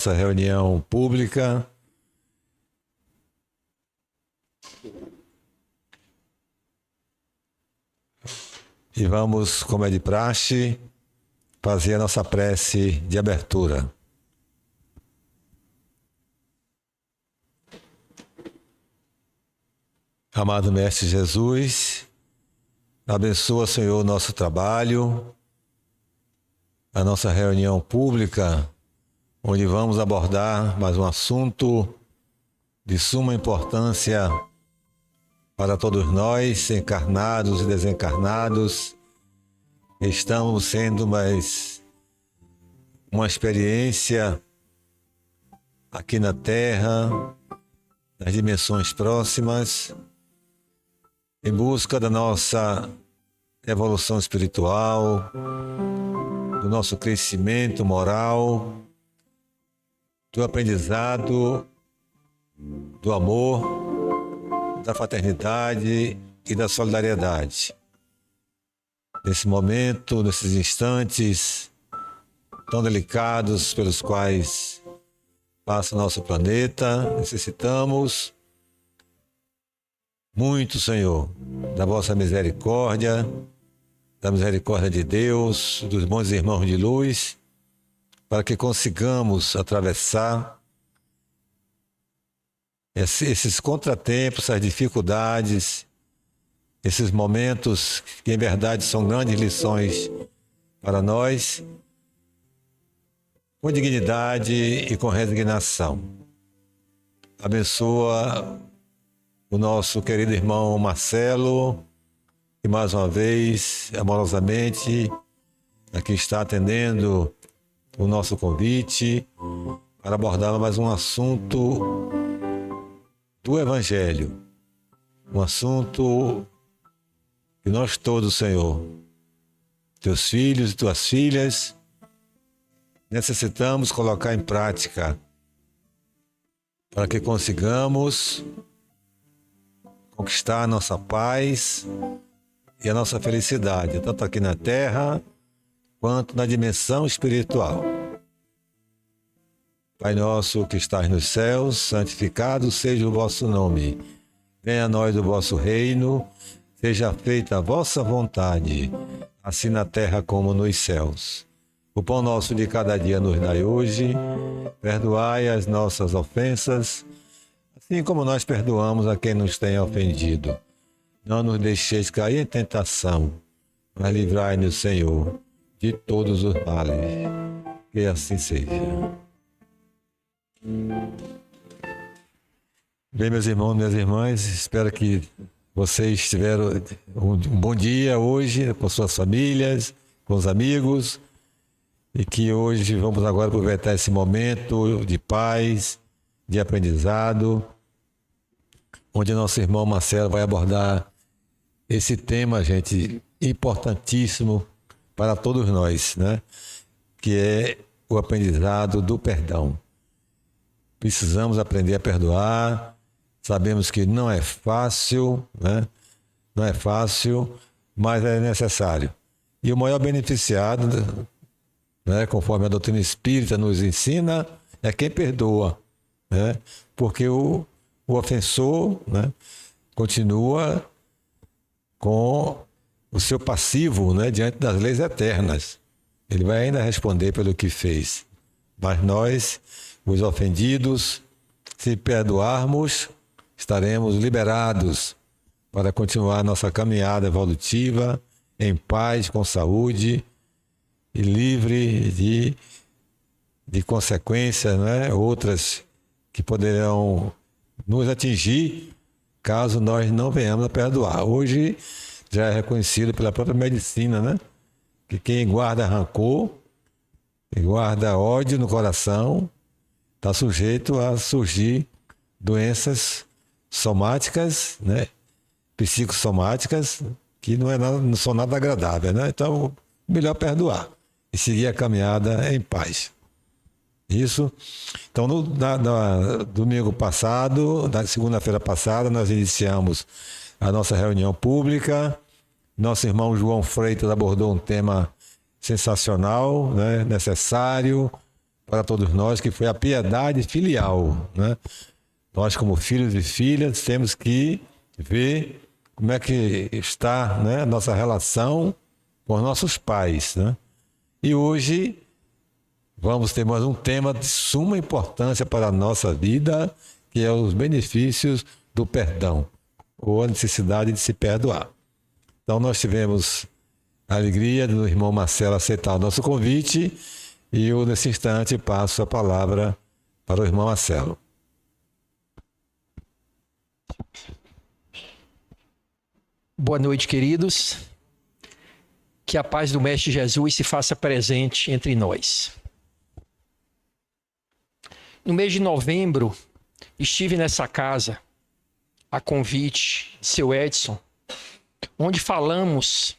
Essa reunião pública e vamos, como é de praxe, fazer a nossa prece de abertura. Amado Mestre Jesus, abençoa, Senhor, o nosso trabalho, a nossa reunião pública, onde vamos abordar mais um assunto de suma importância para todos nós, encarnados e desencarnados. Estamos sendo mais uma experiência aqui na Terra, nas dimensões próximas, em busca da nossa evolução espiritual, do nosso crescimento moral, do aprendizado, do amor, da fraternidade e da solidariedade. Nesse momento, nesses instantes tão delicados pelos quais passa o nosso planeta, necessitamos muito, Senhor, da vossa misericórdia, da misericórdia de Deus, dos bons irmãos de luz, para que consigamos atravessar esses contratempos, essas dificuldades, esses momentos que em verdade são grandes lições para nós, com dignidade e com resignação. Abençoa o nosso querido irmão Marcelo, que mais uma vez, amorosamente, aqui está atendendo o nosso convite para abordar mais um assunto do Evangelho, um assunto que nós todos, Senhor, teus filhos e tuas filhas, necessitamos colocar em prática para que consigamos conquistar a nossa paz e a nossa felicidade, tanto aqui na Terra quanto na dimensão espiritual. Pai nosso que estás nos céus, santificado seja o vosso nome. Venha a nós o vosso reino, seja feita a vossa vontade, assim na terra como nos céus. O pão nosso de cada dia nos dai hoje, perdoai as nossas ofensas, assim como nós perdoamos a quem nos tem ofendido. Não nos deixeis cair em tentação, mas livrai-nos, Senhor, de todos os males. Que assim seja. Bem, meus irmãos, minhas irmãs, espero que vocês tiveram um bom dia hoje com suas famílias, com os amigos, e que hoje vamos agora aproveitar esse momento de paz, de aprendizado, onde nosso irmão Marcelo vai abordar esse tema, gente, importantíssimo para todos nós, né? Que é o aprendizado do perdão. Precisamos aprender a perdoar. Sabemos que não é fácil, né? Não é fácil, mas é necessário. E o maior beneficiado, né, conforme a doutrina espírita nos ensina, é quem perdoa, né? Porque o ofensor, né, continua com o seu passivo, né, diante das leis eternas. Ele vai ainda responder pelo que fez. Mas nós, os ofendidos, se perdoarmos, estaremos liberados para continuar nossa caminhada evolutiva em paz, com saúde e livre de consequências, né? Outras que poderão nos atingir caso nós não venhamos a perdoar. Hoje já é reconhecido pela própria medicina, né? Que quem guarda rancor, quem guarda ódio no coração, está sujeito a surgir doenças somáticas, né? Psicossomáticas, que não são nada agradáveis, né? Então, melhor perdoar e seguir a caminhada em paz. Isso. Então, no domingo passado, na segunda-feira passada, nós iniciamos a nossa reunião pública. Nosso irmão João Freitas abordou um tema sensacional, né? Necessário para todos nós, que foi a piedade filial, né? Nós, como filhos e filhas, temos que ver como é que está, né, a nossa relação com os nossos pais, né? E hoje vamos ter mais um tema de suma importância para a nossa vida, que é os benefícios do perdão, ou a necessidade de se perdoar. Então nós tivemos a alegria do irmão Marcelo aceitar o nosso convite e eu, nesse instante, passo a palavra para o irmão Marcelo. Boa noite, queridos. Que a paz do Mestre Jesus se faça presente entre nós. No mês de novembro, estive nessa casa, a convite de seu Edson, onde falamos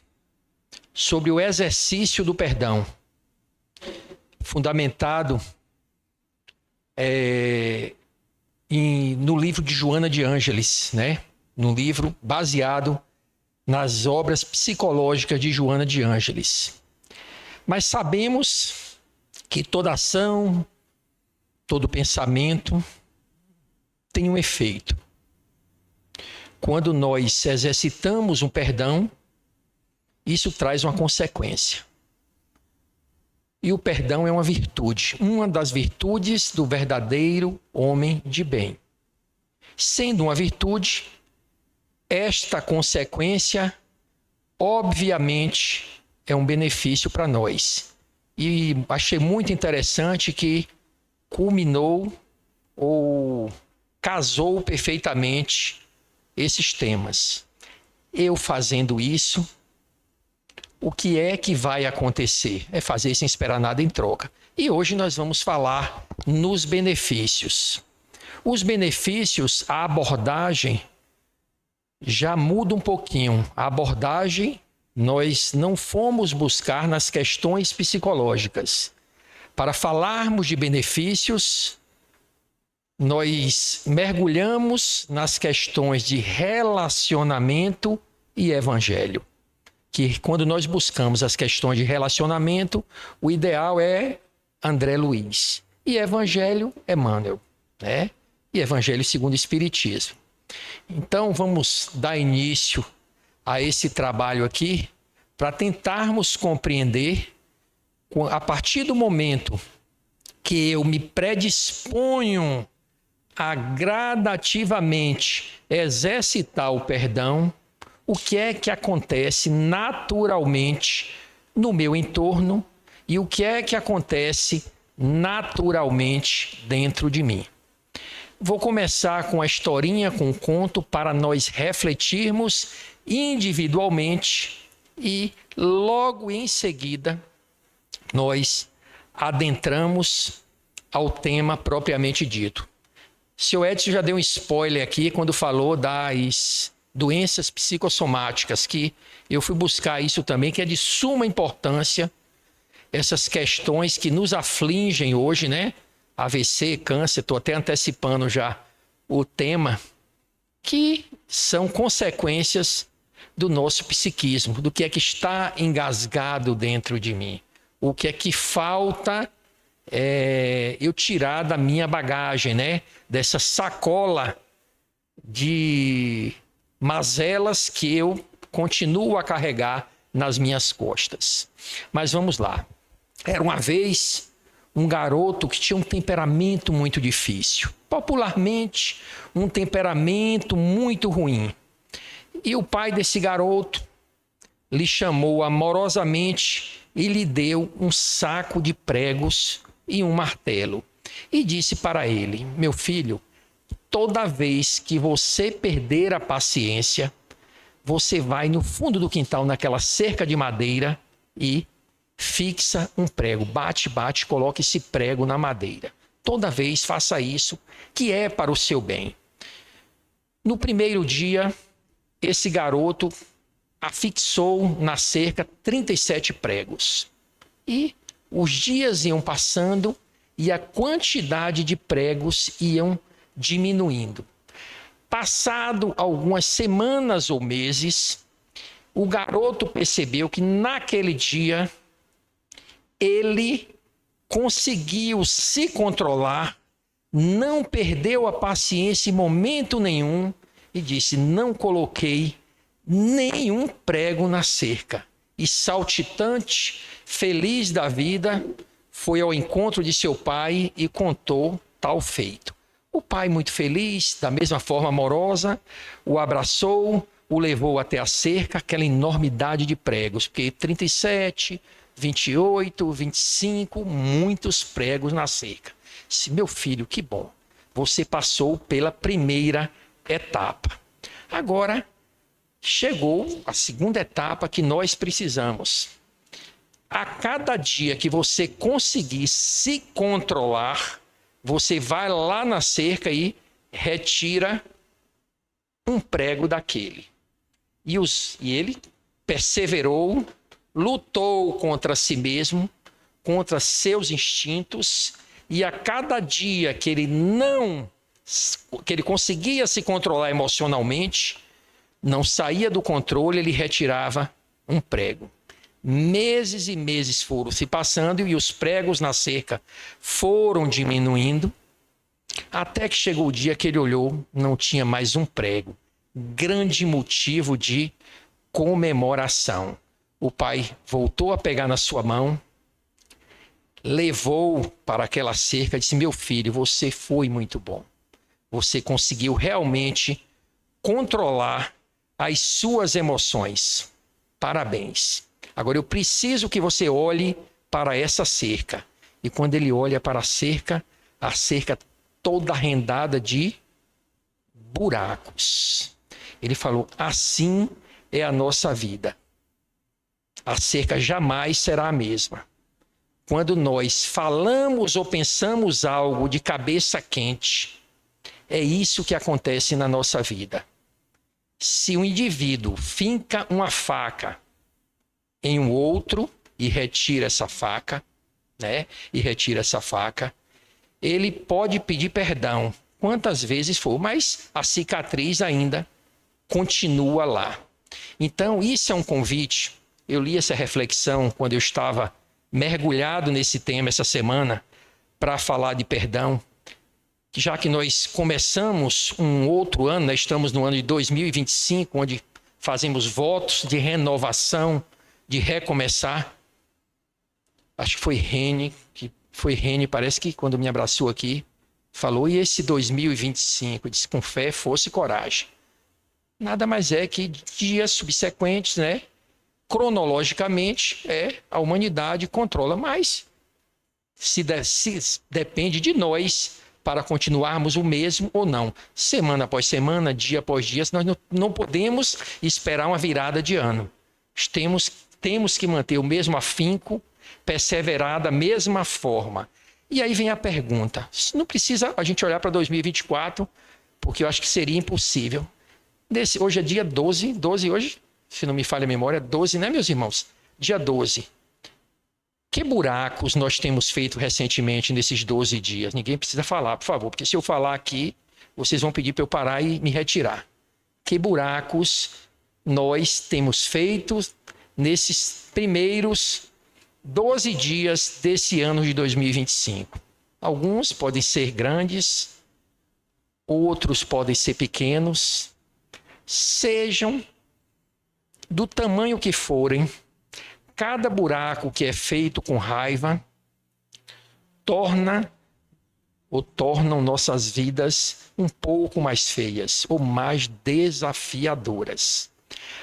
sobre o exercício do perdão, fundamentado no livro de Joana de Ângeles, né? No livro baseado nas obras psicológicas de Joana de Ângeles. Mas sabemos que toda ação, todo pensamento tem um efeito. Quando nós exercitamos um perdão, isso traz uma consequência. E o perdão é uma virtude, uma das virtudes do verdadeiro homem de bem. Sendo uma virtude, esta consequência, obviamente, é um benefício para nós. E achei muito interessante que culminou ou casou perfeitamente esses temas. Eu fazendo isso, o que é que vai acontecer? É fazer sem esperar nada em troca. E hoje nós vamos falar nos benefícios. Os benefícios, a abordagem já muda um pouquinho. A abordagem, nós não fomos buscar nas questões psicológicas. Para falarmos de benefícios, nós mergulhamos nas questões de relacionamento e evangelho. Que quando nós buscamos as questões de relacionamento, o ideal é André Luiz. E evangelho, Emmanuel, né? E evangelho segundo o Espiritismo. Então, vamos dar início a esse trabalho aqui para tentarmos compreender, a partir do momento que eu me predisponho a gradativamente exercitar o perdão, o que é que acontece naturalmente no meu entorno e o que é que acontece naturalmente dentro de mim. Vou começar com a historinha, com um conto, para nós refletirmos individualmente e logo em seguida nós adentramos ao tema propriamente dito. O senhor Edson já deu um spoiler aqui quando falou das doenças psicossomáticas, que eu fui buscar isso também, que é de suma importância, essas questões que nos afligem hoje, né? AVC, câncer, estou até antecipando já o tema, que são consequências do nosso psiquismo, do que é que está engasgado dentro de mim, o que é que falta eu tirar da minha bagagem, né? Dessa sacola de mazelas que eu continuo a carregar nas minhas costas. Mas vamos lá. Era uma vez um garoto que tinha um temperamento muito difícil. Popularmente, um temperamento muito ruim. E o pai desse garoto lhe chamou amorosamente e lhe deu um saco de pregos e um martelo. E disse para ele: meu filho, toda vez que você perder a paciência, você vai no fundo do quintal, naquela cerca de madeira, e fixa um prego. Bate, bate, coloque esse prego na madeira. Toda vez faça isso, que é para o seu bem. No primeiro dia, esse garoto afixou na cerca 37 pregos. E os dias iam passando e a quantidade de pregos iam diminuindo. Passado algumas semanas ou meses, o garoto percebeu que naquele dia ele conseguiu se controlar, não perdeu a paciência em momento nenhum e disse: não coloquei nenhum prego na cerca. E saltitante, feliz da vida, foi ao encontro de seu pai e contou tal feito. O pai, muito feliz, da mesma forma amorosa, o abraçou, o levou até a cerca, aquela enormidade de pregos, porque 37, 28, 25, muitos pregos na cerca. Disse: meu filho, que bom, você passou pela primeira etapa. Agora chegou a segunda etapa que nós precisamos. A cada dia que você conseguir se controlar, você vai lá na cerca e retira um prego daquele. E ele perseverou, lutou contra si mesmo, contra seus instintos, e a cada dia que ele conseguia se controlar emocionalmente, não saía do controle, ele retirava um prego. Meses e meses foram se passando e os pregos na cerca foram diminuindo, até que chegou o dia que ele olhou, não tinha mais um prego. Grande motivo de comemoração. O pai voltou a pegar na sua mão, levou para aquela cerca e disse: meu filho, você foi muito bom. Você conseguiu realmente controlar as suas emoções. Parabéns. Agora eu preciso que você olhe para essa cerca. E quando ele olha para a cerca toda rendada de buracos. Ele falou: assim é a nossa vida. A cerca jamais será a mesma. Quando nós falamos ou pensamos algo de cabeça quente, é isso que acontece na nossa vida. Se um indivíduo finca uma faca em um outro e retira essa faca, ele pode pedir perdão quantas vezes for, mas a cicatriz ainda continua lá. Então, isso é um convite. Eu li essa reflexão quando eu estava mergulhado nesse tema essa semana para falar de perdão. Já que nós começamos um outro ano, estamos no ano de 2025, onde fazemos votos de renovação, de recomeçar. Acho que foi Rene, parece que quando me abraçou aqui, falou: e esse 2025? Eu disse: com fé, força e coragem. Nada mais é que dias subsequentes, cronologicamente, a humanidade controla, mas se depende de nós para continuarmos o mesmo ou não. Semana após semana, dia após dia, nós não podemos esperar uma virada de ano. Temos que manter o mesmo afinco, perseverar da mesma forma. E aí vem a pergunta: não precisa a gente olhar para 2024, porque eu acho que seria impossível. Hoje é dia 12 hoje, se não me falha a memória, 12, né, meus irmãos? Dia 12. Que buracos nós temos feito recentemente nesses 12 dias? Ninguém precisa falar, por favor, porque se eu falar aqui, vocês vão pedir para eu parar e me retirar. Que buracos nós temos feito nesses primeiros 12 dias desse ano de 2025? Alguns podem ser grandes, outros podem ser pequenos. Sejam do tamanho que forem, cada buraco que é feito com raiva tornam nossas vidas um pouco mais feias ou mais desafiadoras.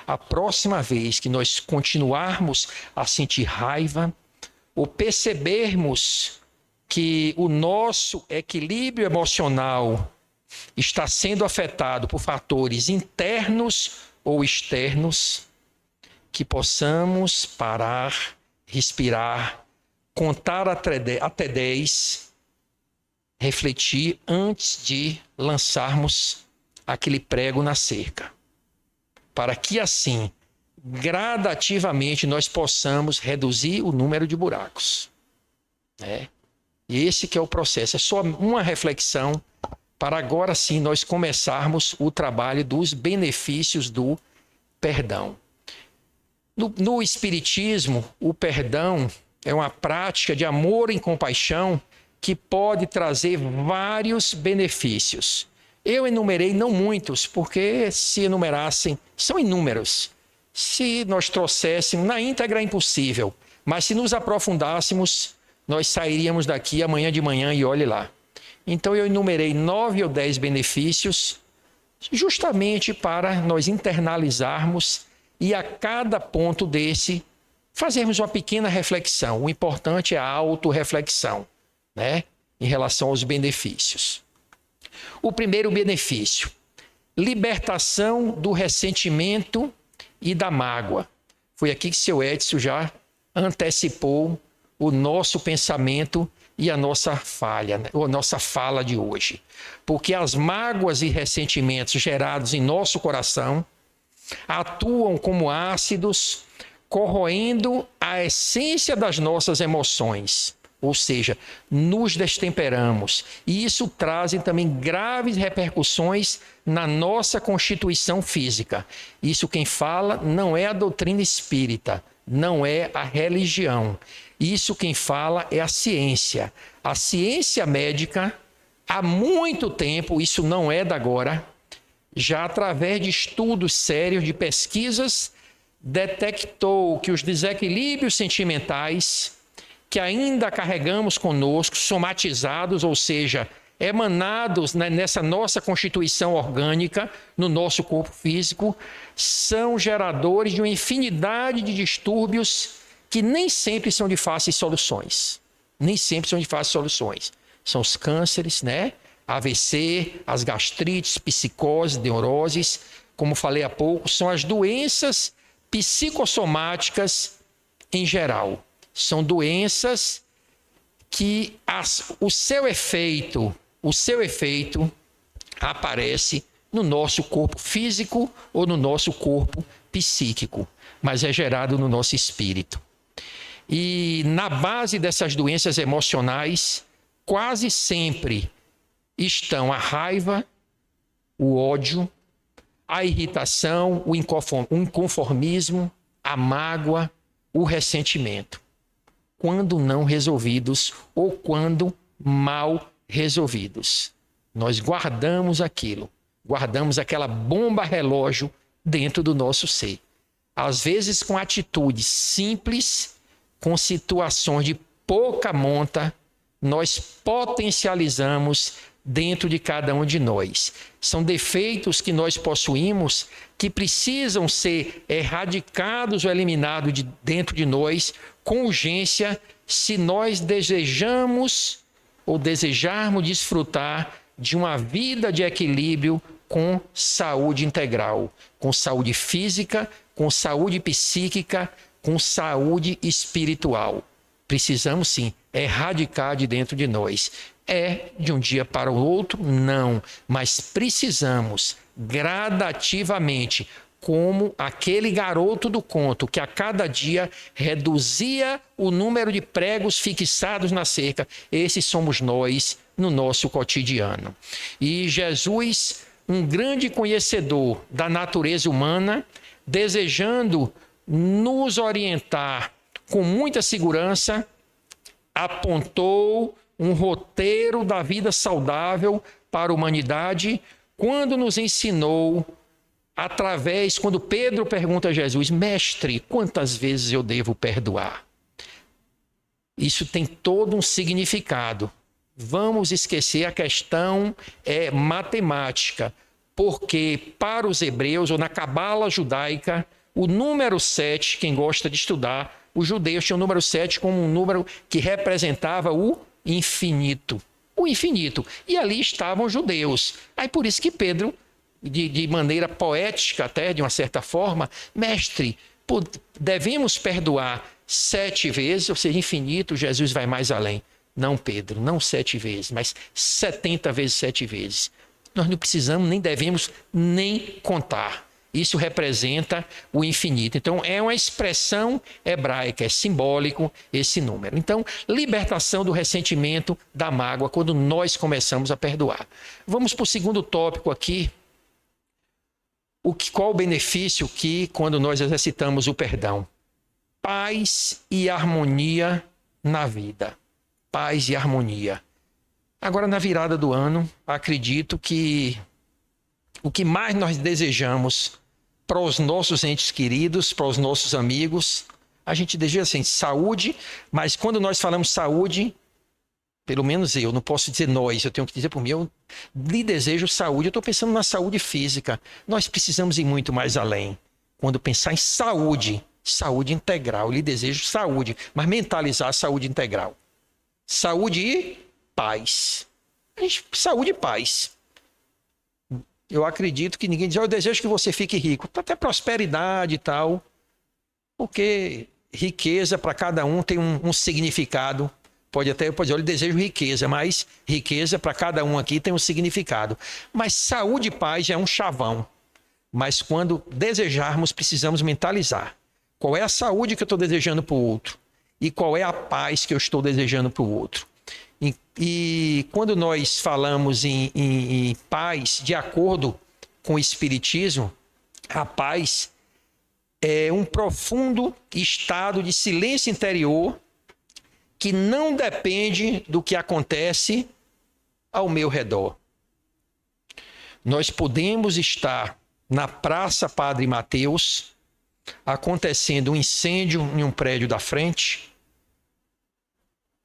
A próxima vez que nós continuarmos a sentir raiva ou percebermos que o nosso equilíbrio emocional está sendo afetado por fatores internos ou externos, que possamos parar, respirar, contar até 10, refletir antes de lançarmos aquele prego na cerca, para que assim, gradativamente, nós possamos reduzir o número de buracos. E esse que é o processo. É só uma reflexão para agora sim nós começarmos o trabalho dos benefícios do perdão. No Espiritismo, o perdão é uma prática de amor e compaixão que pode trazer vários benefícios. Eu enumerei não muitos, porque se enumerassem, são inúmeros. Se nós trouxéssemos, na íntegra é impossível, mas se nos aprofundássemos, nós sairíamos daqui amanhã de manhã e olhe lá. Então eu enumerei 9 ou 10 benefícios, justamente para nós internalizarmos e a cada ponto desse fazermos uma pequena reflexão. O importante é a autorreflexão, né, em relação aos benefícios. O primeiro benefício, libertação do ressentimento e da mágoa. Foi aqui que seu Edson já antecipou o nosso pensamento e a nossa falha, né? Ou a nossa fala de hoje. Porque as mágoas e ressentimentos gerados em nosso coração atuam como ácidos, corroendo a essência das nossas emoções. Ou seja, nos destemperamos. E isso traz também graves repercussões na nossa constituição física. Isso quem fala não é a doutrina espírita, não é a religião. Isso quem fala é a ciência. A ciência médica, há muito tempo, isso não é da agora, já através de estudos sérios, de pesquisas, detectou que os desequilíbrios sentimentais que ainda carregamos conosco, somatizados, ou seja, emanados nessa nossa constituição orgânica, no nosso corpo físico, são geradores de uma infinidade de distúrbios que nem sempre são de fáceis soluções. Nem sempre são de fáceis soluções. São os cânceres, né? AVC, as gastrites, psicoses, neuroses, como falei há pouco, são as doenças psicossomáticas em geral. São doenças que o seu efeito aparece no nosso corpo físico ou no nosso corpo psíquico, mas é gerado no nosso espírito. E na base dessas doenças emocionais, quase sempre estão a raiva, o ódio, a irritação, o inconformismo, a mágoa, o ressentimento. Quando não resolvidos ou quando mal resolvidos. Nós guardamos aquilo, guardamos aquela bomba relógio dentro do nosso ser. Às vezes com atitudes simples, com situações de pouca monta, nós potencializamos dentro de cada um de nós. São defeitos que nós possuímos que precisam ser erradicados ou eliminados de dentro de nós com urgência se nós desejamos ou desejarmos desfrutar de uma vida de equilíbrio com saúde integral, com saúde física, com saúde psíquica, com saúde espiritual. Precisamos sim erradicar de dentro de nós. É de um dia para o outro? Não, mas precisamos gradativamente, como aquele garoto do conto que a cada dia reduzia o número de pregos fixados na cerca. Esses somos nós no nosso cotidiano. E Jesus, um grande conhecedor da natureza humana, desejando nos orientar com muita segurança, apontou um roteiro da vida saudável para a humanidade quando nos ensinou quando Pedro pergunta a Jesus: mestre, quantas vezes eu devo perdoar? Isso tem todo um significado. Vamos esquecer, a questão é matemática, porque para os hebreus, ou na cabala judaica, o número 7, quem gosta de estudar, os judeus tinham o número 7 como um número que representava o infinito. O infinito. E ali estavam os judeus. Aí por isso que Pedro, de maneira poética até, de uma certa forma, mestre, devemos perdoar 7 vezes, ou seja, infinito. Jesus vai mais além. Não, Pedro, não 7 vezes, mas 70 vezes 7 vezes. Nós não precisamos, nem devemos, nem contar. Isso representa o infinito. Então, é uma expressão hebraica, é simbólico esse número. Então, libertação do ressentimento, da mágoa, quando nós começamos a perdoar. Vamos para o segundo tópico aqui. Qual o benefício que, quando nós exercitamos o perdão? Paz e harmonia na vida. Paz e harmonia. Agora, na virada do ano, acredito que o que mais nós desejamos para os nossos entes queridos, para os nossos amigos, a gente deseja assim, saúde, mas quando nós falamos saúde, pelo menos eu, não posso dizer nós, eu tenho que dizer por mim, eu lhe desejo saúde, eu estou pensando na saúde física. Nós precisamos ir muito mais além. Quando pensar em saúde, saúde integral, eu lhe desejo saúde, mas mentalizar a saúde integral. Saúde e paz. Saúde e paz. Eu acredito que ninguém diz, eu desejo que você fique rico. Até prosperidade e tal. Porque riqueza para cada um tem um significado. Pode dizer, eu desejo riqueza, mas riqueza para cada um aqui tem um significado. Mas saúde e paz é um chavão. Mas quando desejarmos, precisamos mentalizar. Qual é a saúde que eu estou desejando para o outro? E qual é a paz que eu estou desejando para o outro? E quando nós falamos em paz, de acordo com o Espiritismo, a paz é um profundo estado de silêncio interior que não depende do que acontece ao meu redor. Nós podemos estar na Praça Padre Mateus, acontecendo um incêndio em um prédio da frente,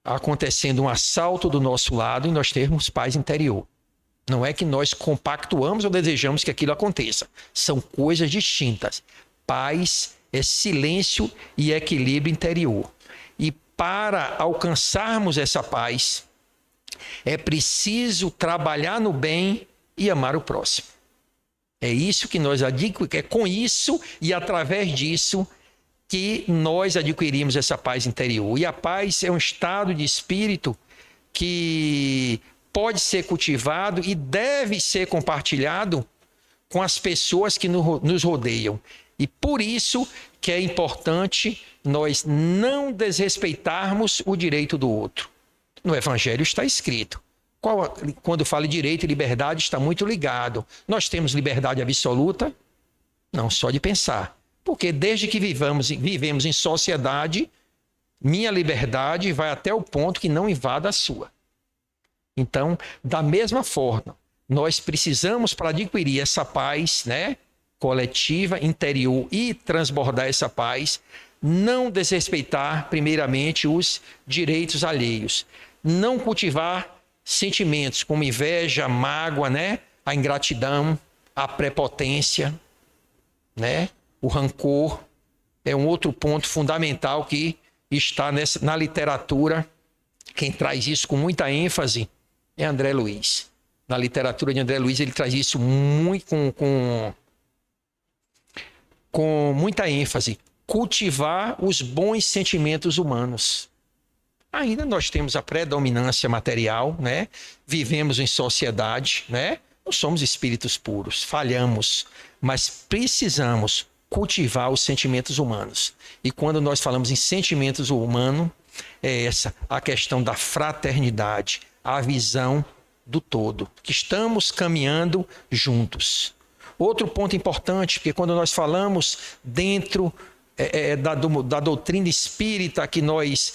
acontecendo um assalto do nosso lado e nós termos paz interior. Não é que nós compactuamos ou desejamos que aquilo aconteça. São coisas distintas. Paz é silêncio e equilíbrio interior. E para alcançarmos essa paz, é preciso trabalhar no bem e amar o próximo. É isso que nós adquirimos, é com isso e através disso que nós adquirimos essa paz interior. E a paz é um estado de espírito que pode ser cultivado e deve ser compartilhado com as pessoas que nos rodeiam. E por isso que é importante nós não desrespeitarmos o direito do outro. No Evangelho está escrito. Quando fala direito e liberdade, está muito ligado. Nós temos liberdade absoluta? Não, só de pensar. Porque desde que vivemos em sociedade, minha liberdade vai até o ponto que não invada a sua. Então, da mesma forma, nós precisamos, para adquirir essa paz, coletiva, interior e transbordar essa paz, não desrespeitar, primeiramente, os direitos alheios. Não cultivar sentimentos como inveja, mágoa, a ingratidão, a prepotência, o rancor. É um outro ponto fundamental que está na literatura. Quem traz isso com muita ênfase é André Luiz. Na literatura de André Luiz, ele traz isso muito com muita ênfase. Cultivar os bons sentimentos humanos. Ainda nós temos a predominância material, Vivemos em sociedade, Não somos espíritos puros, falhamos, mas precisamos cultivar os sentimentos humanos. E quando nós falamos em sentimentos humanos, é essa a questão da fraternidade, a visão do todo, que estamos caminhando juntos. Outro ponto importante, porque quando nós falamos dentro da doutrina espírita que nós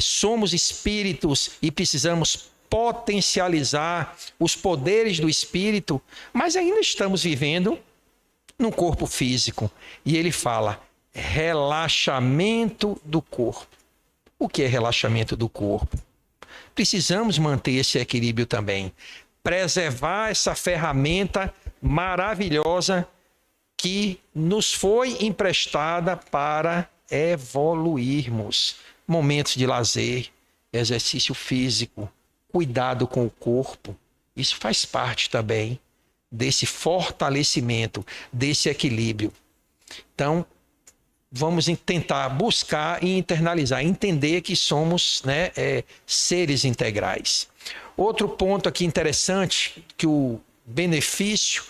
somos espíritos e precisamos potencializar os poderes do espírito, mas ainda estamos vivendo num corpo físico. E ele fala relaxamento do corpo. O que é relaxamento do corpo? Precisamos manter esse equilíbrio também. Preservar essa ferramenta maravilhosa que nos foi emprestada para evoluirmos. Momentos de lazer, exercício físico, cuidado com o corpo. Isso faz parte também desse fortalecimento, desse equilíbrio. Então, vamos tentar buscar e internalizar, entender que somos seres integrais. Outro ponto aqui interessante que o benefício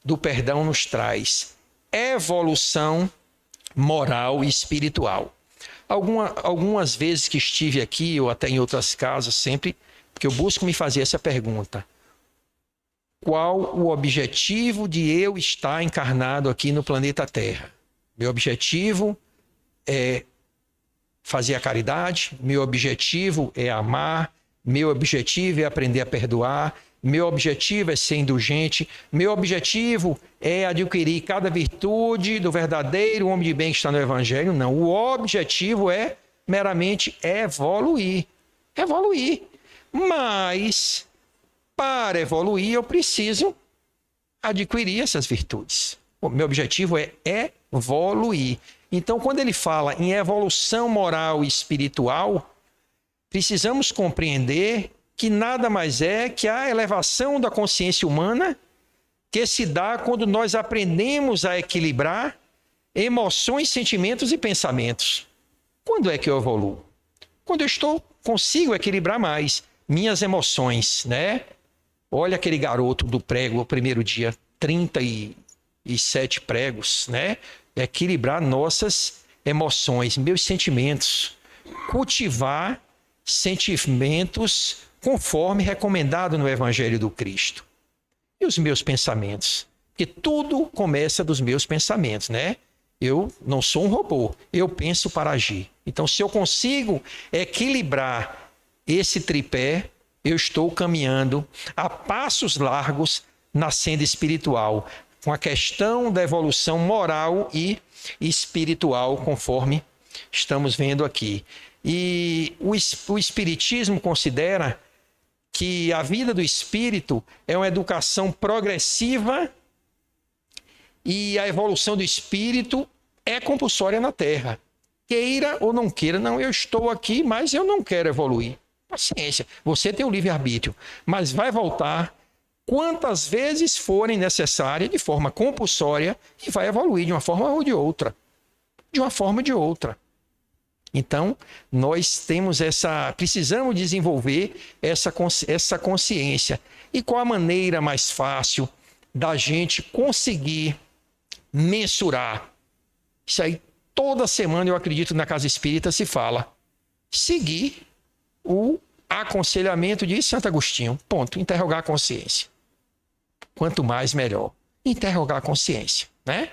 do perdão nos traz: evolução moral e espiritual. Algumas vezes que estive aqui, ou até em outras casas, sempre, porque eu busco me fazer essa pergunta: qual o objetivo de eu estar encarnado aqui no planeta Terra? Meu objetivo é fazer a caridade, meu objetivo é amar, meu objetivo é aprender a perdoar, meu objetivo é ser indulgente, meu objetivo é adquirir cada virtude do verdadeiro homem de bem que está no Evangelho. Não, o objetivo é meramente evoluir. Evoluir. Mas, para evoluir, eu preciso adquirir essas virtudes. O meu objetivo é evoluir. Então, quando ele fala em evolução moral e espiritual, precisamos compreender que nada mais é que a elevação da consciência humana que se dá quando nós aprendemos a equilibrar emoções, sentimentos e pensamentos. Quando é que eu evoluo? Quando eu consigo equilibrar mais minhas emoções, né? Olha aquele garoto do prego, o primeiro dia, 37 pregos, né? Equilibrar nossas emoções, meus sentimentos, cultivar sentimentos conforme recomendado no Evangelho do Cristo. E os meus pensamentos? Porque tudo começa dos meus pensamentos, né? Eu não sou um robô, eu penso para agir. Então, se eu consigo equilibrar esse tripé, eu estou caminhando a passos largos na senda espiritual, com a questão da evolução moral e espiritual, conforme estamos vendo aqui. E o Espiritismo considera que a vida do espírito é uma educação progressiva e a evolução do espírito é compulsória na Terra. Queira ou não queira, não, eu estou aqui, mas eu não quero evoluir. Paciência, você tem o livre-arbítrio, mas vai voltar quantas vezes forem necessárias de forma compulsória e vai evoluir de uma forma ou de outra. De uma forma ou de outra. Então, nós precisamos desenvolver essa consciência. E qual a maneira mais fácil da gente conseguir mensurar? Isso aí, toda semana, eu acredito, na Casa Espírita se fala. Seguir o aconselhamento de Santo Agostinho. Ponto. Interrogar a consciência. Quanto mais, melhor. Interrogar a consciência, né?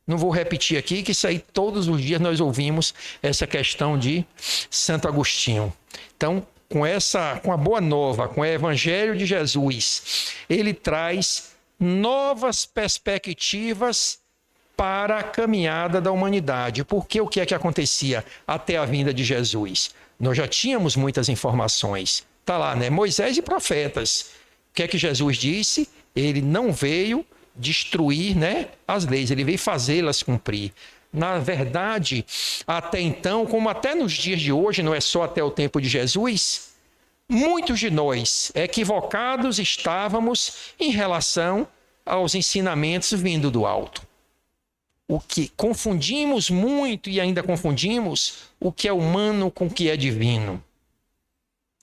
Não vou repetir aqui, que isso aí todos os dias nós ouvimos essa questão de Santo Agostinho. Então, com a boa nova, com o Evangelho de Jesus, ele traz novas perspectivas para a caminhada da humanidade. Porque o que é que acontecia até a vinda de Jesus? Nós já tínhamos muitas informações. Está lá, né? Moisés e profetas. O que é que Jesus disse? Ele não veio destruir, né, as leis, ele veio fazê-las cumprir. Na verdade, até então, como até nos dias de hoje, não é só até o tempo de Jesus, muitos de nós equivocados estávamos em relação aos ensinamentos vindo do alto. O que confundimos muito e ainda confundimos o que é humano com o que é divino.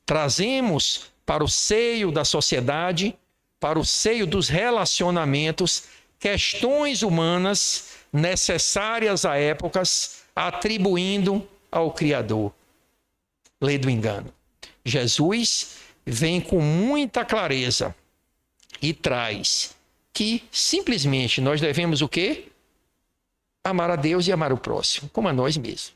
Trazemos para o seio da sociedade, para o seio dos relacionamentos, questões humanas necessárias a épocas, atribuindo ao Criador. Lei do engano. Jesus vem com muita clareza e traz que simplesmente nós devemos o quê? Amar a Deus e amar o próximo, como a nós mesmos.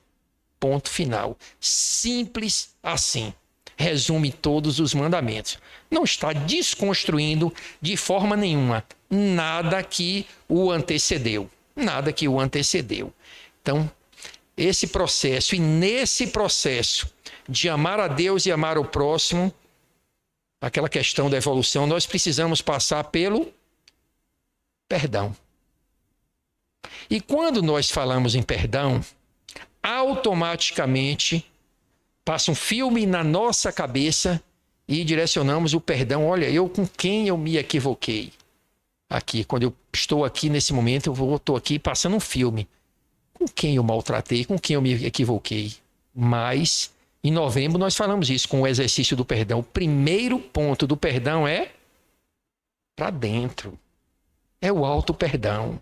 Ponto final. Simples assim. Resume todos os mandamentos. Não está desconstruindo de forma nenhuma nada que o antecedeu. Nada que o antecedeu. Então, esse processo, e nesse processo de amar a Deus e amar o próximo, aquela questão da evolução, nós precisamos passar pelo perdão. E quando nós falamos em perdão, automaticamente passa um filme na nossa cabeça e direcionamos o perdão. Olha, eu com quem eu me equivoquei? Aqui, quando eu estou aqui nesse momento, eu estou aqui passando um filme. Com quem eu maltratei? Com quem eu me equivoquei? Mas, em novembro, nós falamos isso com o exercício do perdão. O primeiro ponto do perdão é para dentro. É o auto-perdão.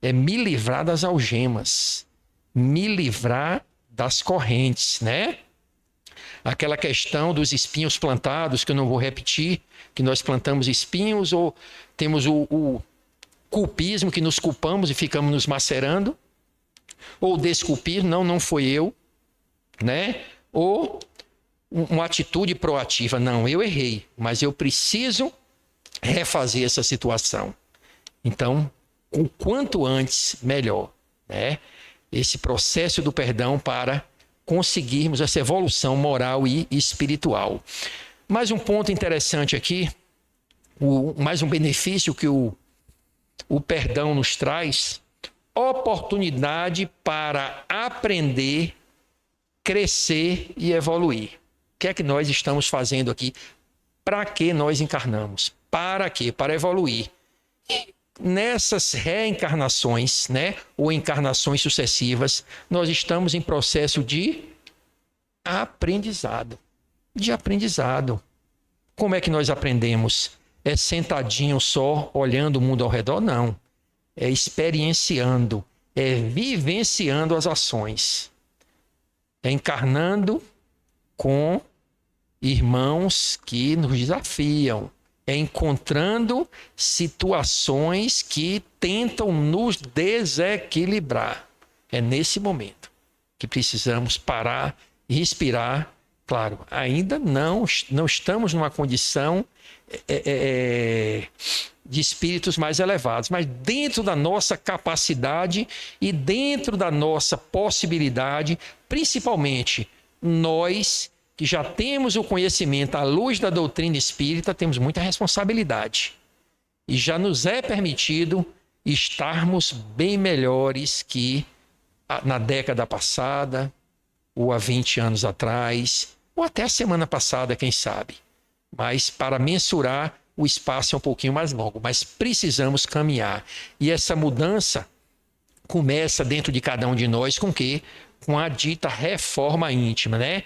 É me livrar das algemas. Me livrar das correntes, né? Aquela questão dos espinhos plantados, que eu não vou repetir, que nós plantamos espinhos ou temos o culpismo, que nos culpamos e ficamos nos macerando, ou desculpismo, não foi eu, né? Ou uma atitude proativa. Não, eu errei, mas eu preciso refazer essa situação. Então, o quanto antes, melhor, né? Esse processo do perdão para conseguirmos essa evolução moral e espiritual. Mais um ponto interessante aqui, mais um benefício que o perdão nos traz, oportunidade para aprender, crescer e evoluir. O que é que nós estamos fazendo aqui? Para que nós encarnamos? Para quê? Para evoluir. E nessas reencarnações, né, ou encarnações sucessivas, nós estamos em processo de aprendizado. Como é que nós aprendemos? É sentadinho só, olhando o mundo ao redor? Não. É experienciando, é vivenciando as ações. É encarnando com irmãos que nos desafiam. É encontrando situações que tentam nos desequilibrar. É nesse momento que precisamos parar e respirar. Claro, ainda não estamos numa condição de espíritos mais elevados, mas dentro da nossa capacidade e dentro da nossa possibilidade, principalmente nós que já temos o conhecimento à luz da doutrina espírita, temos muita responsabilidade. E já nos é permitido estarmos bem melhores que na década passada, ou há 20 anos atrás, ou até a semana passada, quem sabe. Mas para mensurar, o espaço é um pouquinho mais longo, mas precisamos caminhar. E essa mudança começa dentro de cada um de nós com o quê? Com a dita reforma íntima, né?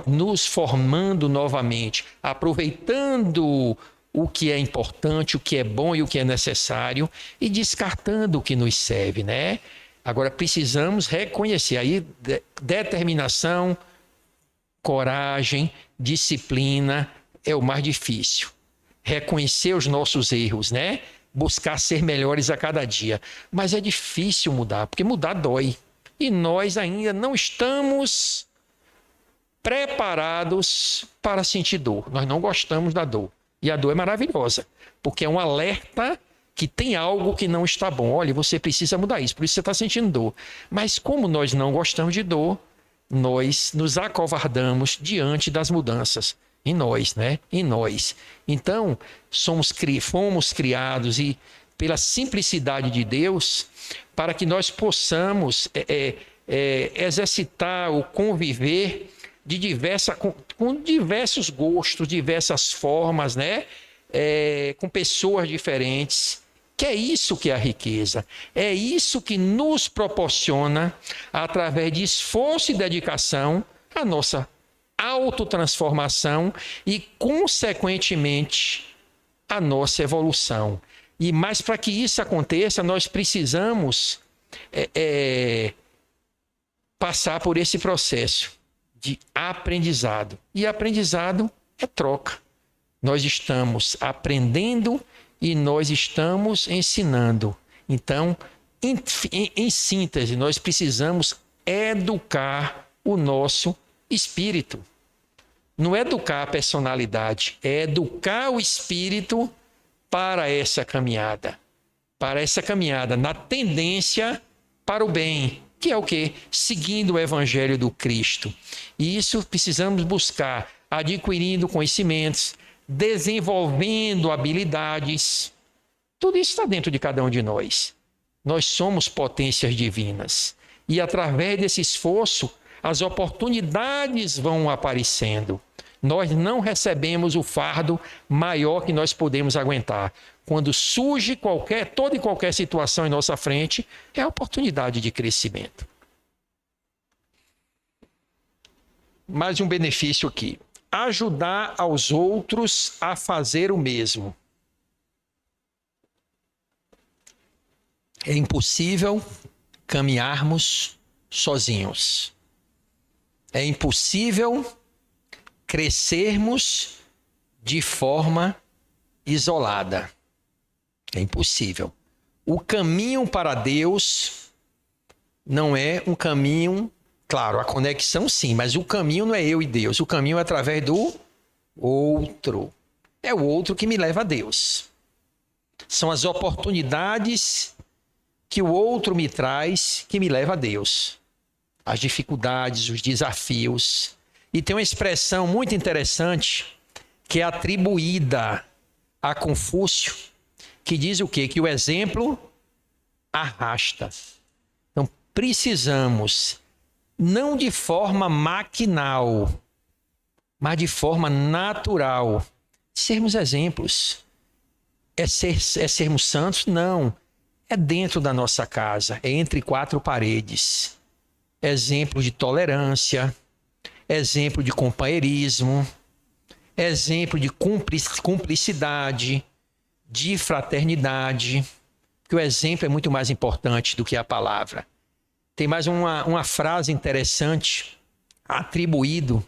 Nos formando novamente, aproveitando o que é importante, o que é bom e o que é necessário e descartando o que nos serve, né? Agora precisamos reconhecer aí determinação, coragem, disciplina é o mais difícil. Reconhecer os nossos erros, né? Buscar ser melhores a cada dia. Mas é difícil mudar, porque mudar dói. E nós ainda não estamos preparados para sentir dor. Nós não gostamos da dor. E a dor é maravilhosa, porque é um alerta que tem algo que não está bom. Olha, você precisa mudar isso, por isso você está sentindo dor. Mas como nós não gostamos de dor, nós nos acovardamos diante das mudanças. Em nós, né? Em nós. Então, fomos criados e pela simplicidade de Deus, para que nós possamos exercitar o conviver com diversos gostos, diversas formas, né? Com pessoas diferentes. Que é isso que é a riqueza. É isso que nos proporciona, através de esforço e dedicação, a nossa autotransformação e, consequentemente, a nossa evolução. Mas para que isso aconteça, nós precisamos passar por esse processo de aprendizado. E aprendizado é troca. Nós estamos aprendendo e nós estamos ensinando. Então, em síntese, nós precisamos educar o nosso espírito. Não é educar a personalidade, é educar o espírito para essa caminhada. Para essa caminhada na tendência para o bem, que é o quê? Seguindo o Evangelho do Cristo. E isso precisamos buscar, adquirindo conhecimentos, desenvolvendo habilidades. Tudo isso está dentro de cada um de nós. Nós somos potências divinas. E através desse esforço, as oportunidades vão aparecendo. Nós não recebemos o fardo maior que nós podemos aguentar. Quando surge toda e qualquer situação em nossa frente, é a oportunidade de crescimento. Mais um benefício aqui. Ajudar aos outros a fazer o mesmo. É impossível caminharmos sozinhos. É impossível crescermos de forma isolada. É impossível. O caminho para Deus não é um caminho Claro, a conexão sim, mas o caminho não é eu e Deus. O caminho é através do outro. É o outro que me leva a Deus. São as oportunidades que o outro me traz que me leva a Deus. As dificuldades, os desafios. E tem uma expressão muito interessante que é atribuída a Confúcio, que diz o quê? Que o exemplo arrasta. Então, precisamos, não de forma maquinal, mas de forma natural, sermos exemplos. É sermos santos? Não. É dentro da nossa casa, é entre quatro paredes. Exemplo de tolerância, exemplo de companheirismo, exemplo de cumplicidade, de fraternidade, que o exemplo é muito mais importante do que a palavra. Tem mais uma frase interessante atribuída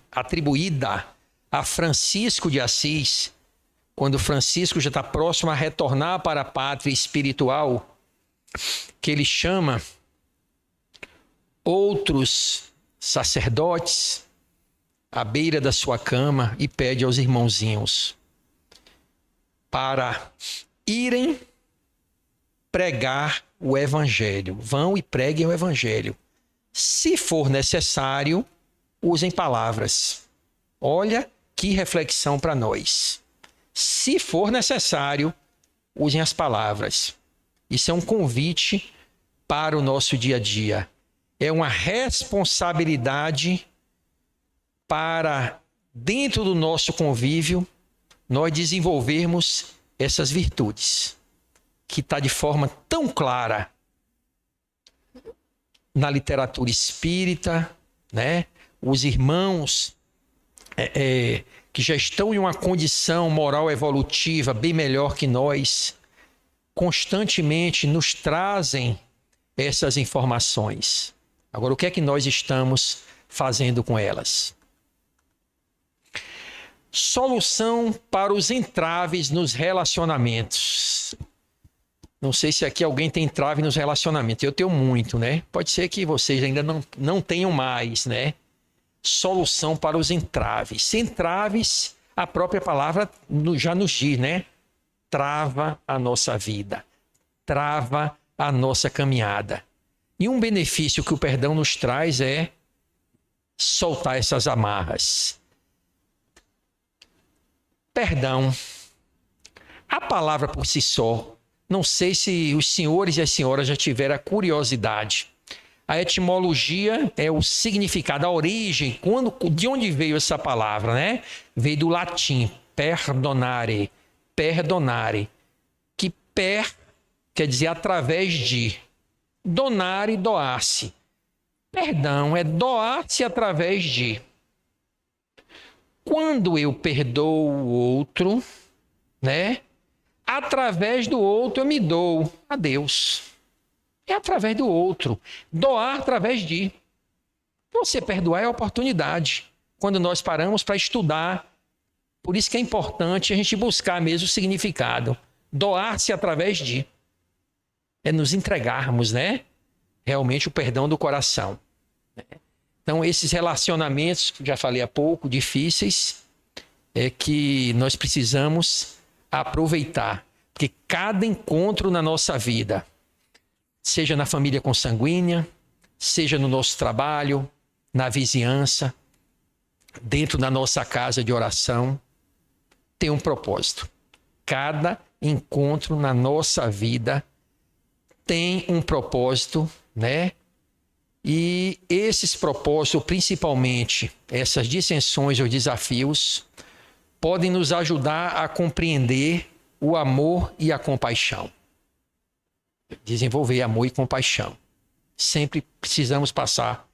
a Francisco de Assis, quando Francisco já está próximo a retornar para a pátria espiritual, que ele chama outros sacerdotes à beira da sua cama e pede aos irmãozinhos para irem pregar o evangelho. Vão e preguem o evangelho. Se for necessário, usem palavras. Olha que reflexão para nós. Se for necessário, usem as palavras. Isso é um convite para o nosso dia a dia. É uma responsabilidade para, dentro do nosso convívio, nós desenvolvermos essas virtudes, que está de forma tão clara na literatura espírita, né? Os irmãos que já estão em uma condição moral evolutiva bem melhor que nós, constantemente nos trazem essas informações. Agora, o que é que nós estamos fazendo com elas? Solução para os entraves nos relacionamentos. Não sei se aqui alguém tem entrave nos relacionamentos. Eu tenho muito, né? Pode ser que vocês ainda não tenham mais, né? Solução para os entraves. Entraves, a própria palavra já nos diz, né? Trava a nossa vida. Trava a nossa caminhada. E um benefício que o perdão nos traz é soltar essas amarras. Perdão. A palavra por si só, não sei se os senhores e as senhoras já tiveram a curiosidade. A etimologia é o significado, a origem, de onde veio essa palavra, né? Veio do latim, perdonare, perdonare, que quer dizer através de, donare, doar-se. Perdão é doar-se através de. Quando eu perdoo o outro, né? Através do outro eu me dou a Deus. É através do outro. Doar através de. Você perdoar é oportunidade. Quando nós paramos para estudar. Por isso que é importante a gente buscar mesmo o significado. Doar-se através de. É nos entregarmos, né? Realmente o perdão do coração. Então, esses relacionamentos, já falei há pouco, difíceis, é que nós precisamos aproveitar. Porque cada encontro na nossa vida, seja na família consanguínea, seja no nosso trabalho, na vizinhança, dentro da nossa casa de oração, tem um propósito. Cada encontro na nossa vida tem um propósito, né? E esses propósitos, principalmente essas dissensões ou desafios, podem nos ajudar a compreender o amor e a compaixão. Desenvolver amor e compaixão. Sempre precisamos passar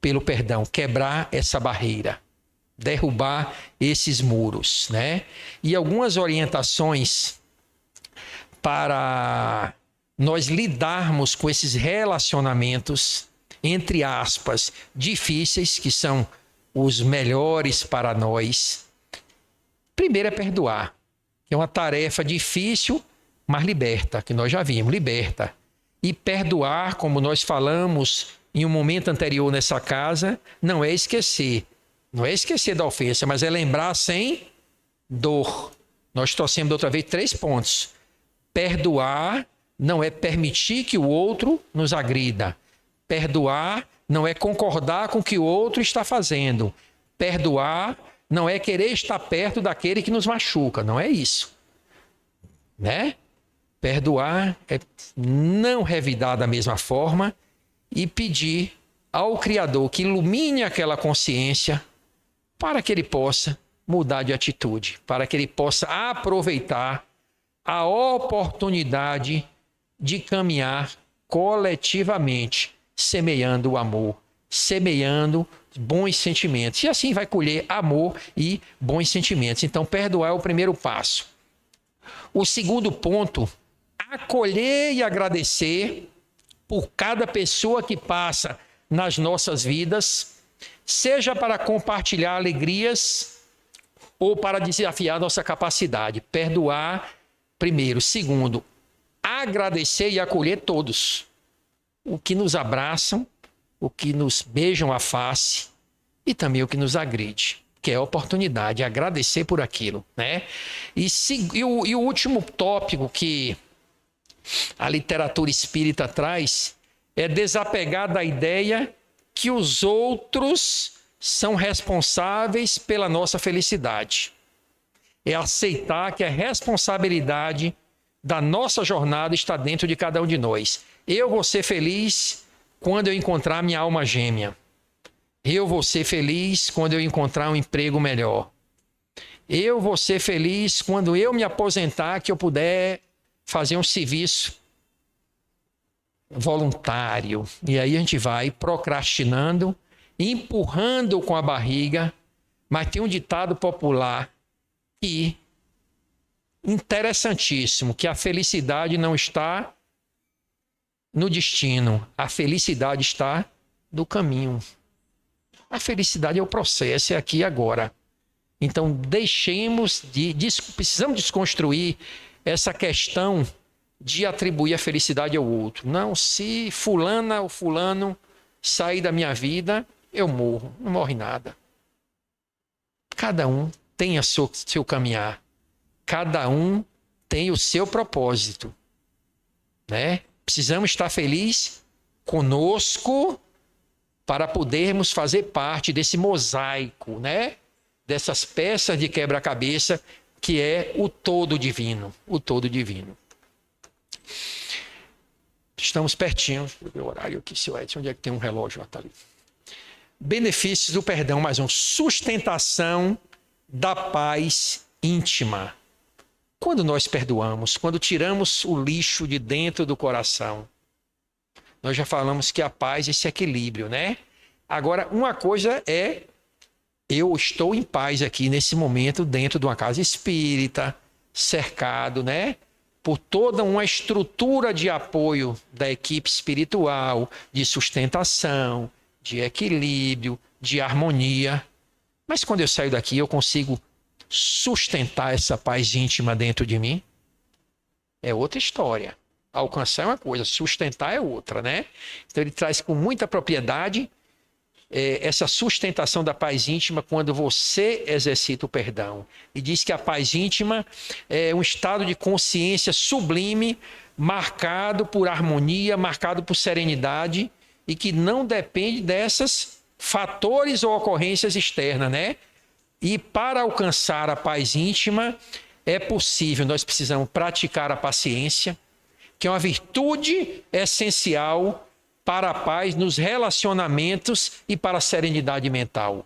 pelo perdão, quebrar essa barreira, derrubar esses muros, né? E algumas orientações para nós lidarmos com esses relacionamentos, entre aspas, difíceis, que são os melhores para nós. Primeiro é perdoar, que é uma tarefa difícil, mas liberta, que nós já vimos, liberta. E perdoar, como nós falamos em um momento anterior nessa casa, não é esquecer. Não é esquecer da ofensa, mas é lembrar sem dor. Nós trouxemos outra vez 3 pontos. Perdoar não é permitir que o outro nos agrida. Perdoar não é concordar com o que o outro está fazendo. Perdoar não é querer estar perto daquele que nos machuca. Não é isso. Né? Perdoar é não revidar da mesma forma e pedir ao Criador que ilumine aquela consciência para que ele possa mudar de atitude, para que ele possa aproveitar a oportunidade de caminhar coletivamente, semeando o amor, semeando bons sentimentos. E assim vai colher amor e bons sentimentos. Então, perdoar é o primeiro passo. O segundo ponto, acolher e agradecer por cada pessoa que passa nas nossas vidas, seja para compartilhar alegrias ou para desafiar nossa capacidade. Perdoar, primeiro. Segundo, agradecer e acolher todos. O que nos abraçam, o que nos beijam a face e também o que nos agride, que é a oportunidade, agradecer por aquilo, né? E o último tópico que a literatura espírita traz é desapegar da ideia que os outros são responsáveis pela nossa felicidade. É aceitar que a responsabilidade da nossa jornada está dentro de cada um de nós. Eu vou ser feliz quando eu encontrar minha alma gêmea. Eu vou ser feliz quando eu encontrar um emprego melhor. Eu vou ser feliz quando eu me aposentar, que eu puder fazer um serviço voluntário. E aí a gente vai procrastinando, empurrando com a barriga. Mas tem um ditado popular que interessantíssimo, que a felicidade não está no destino, a felicidade está no caminho. A felicidade é o processo, é aqui e agora. Então, precisamos desconstruir essa questão de atribuir a felicidade ao outro. Não, se fulana ou fulano sair da minha vida, eu morro. Não morre nada. Cada um tem o seu caminhar. Cada um tem o seu propósito. Né? Precisamos estar felizes conosco para podermos fazer parte desse mosaico, né? Dessas peças de quebra-cabeça que é o todo divino. O todo divino. Estamos pertinho. Deixa eu ver o horário aqui, seu Edson. Onde é que tem um relógio? Está ali. Benefícios do perdão, mais um. Sustentação da paz íntima. Quando nós perdoamos, quando tiramos o lixo de dentro do coração, nós já falamos que a paz é esse equilíbrio, né? Agora, uma coisa é eu estou em paz aqui nesse momento dentro de uma casa espírita, cercado, né? Por toda uma estrutura de apoio da equipe espiritual, de sustentação, de equilíbrio, de harmonia. Mas quando eu saio daqui, eu consigo sustentar essa paz íntima dentro de mim? É outra história. Alcançar é uma coisa, sustentar é outra, né? Então ele traz com muita propriedade essa sustentação da paz íntima quando você exercita o perdão. E diz que a paz íntima é um estado de consciência sublime, marcado por harmonia, marcado por serenidade e que não depende desses fatores ou ocorrências externas, né? E para alcançar a paz íntima é possível, nós precisamos praticar a paciência, que é uma virtude essencial para a paz nos relacionamentos e para a serenidade mental.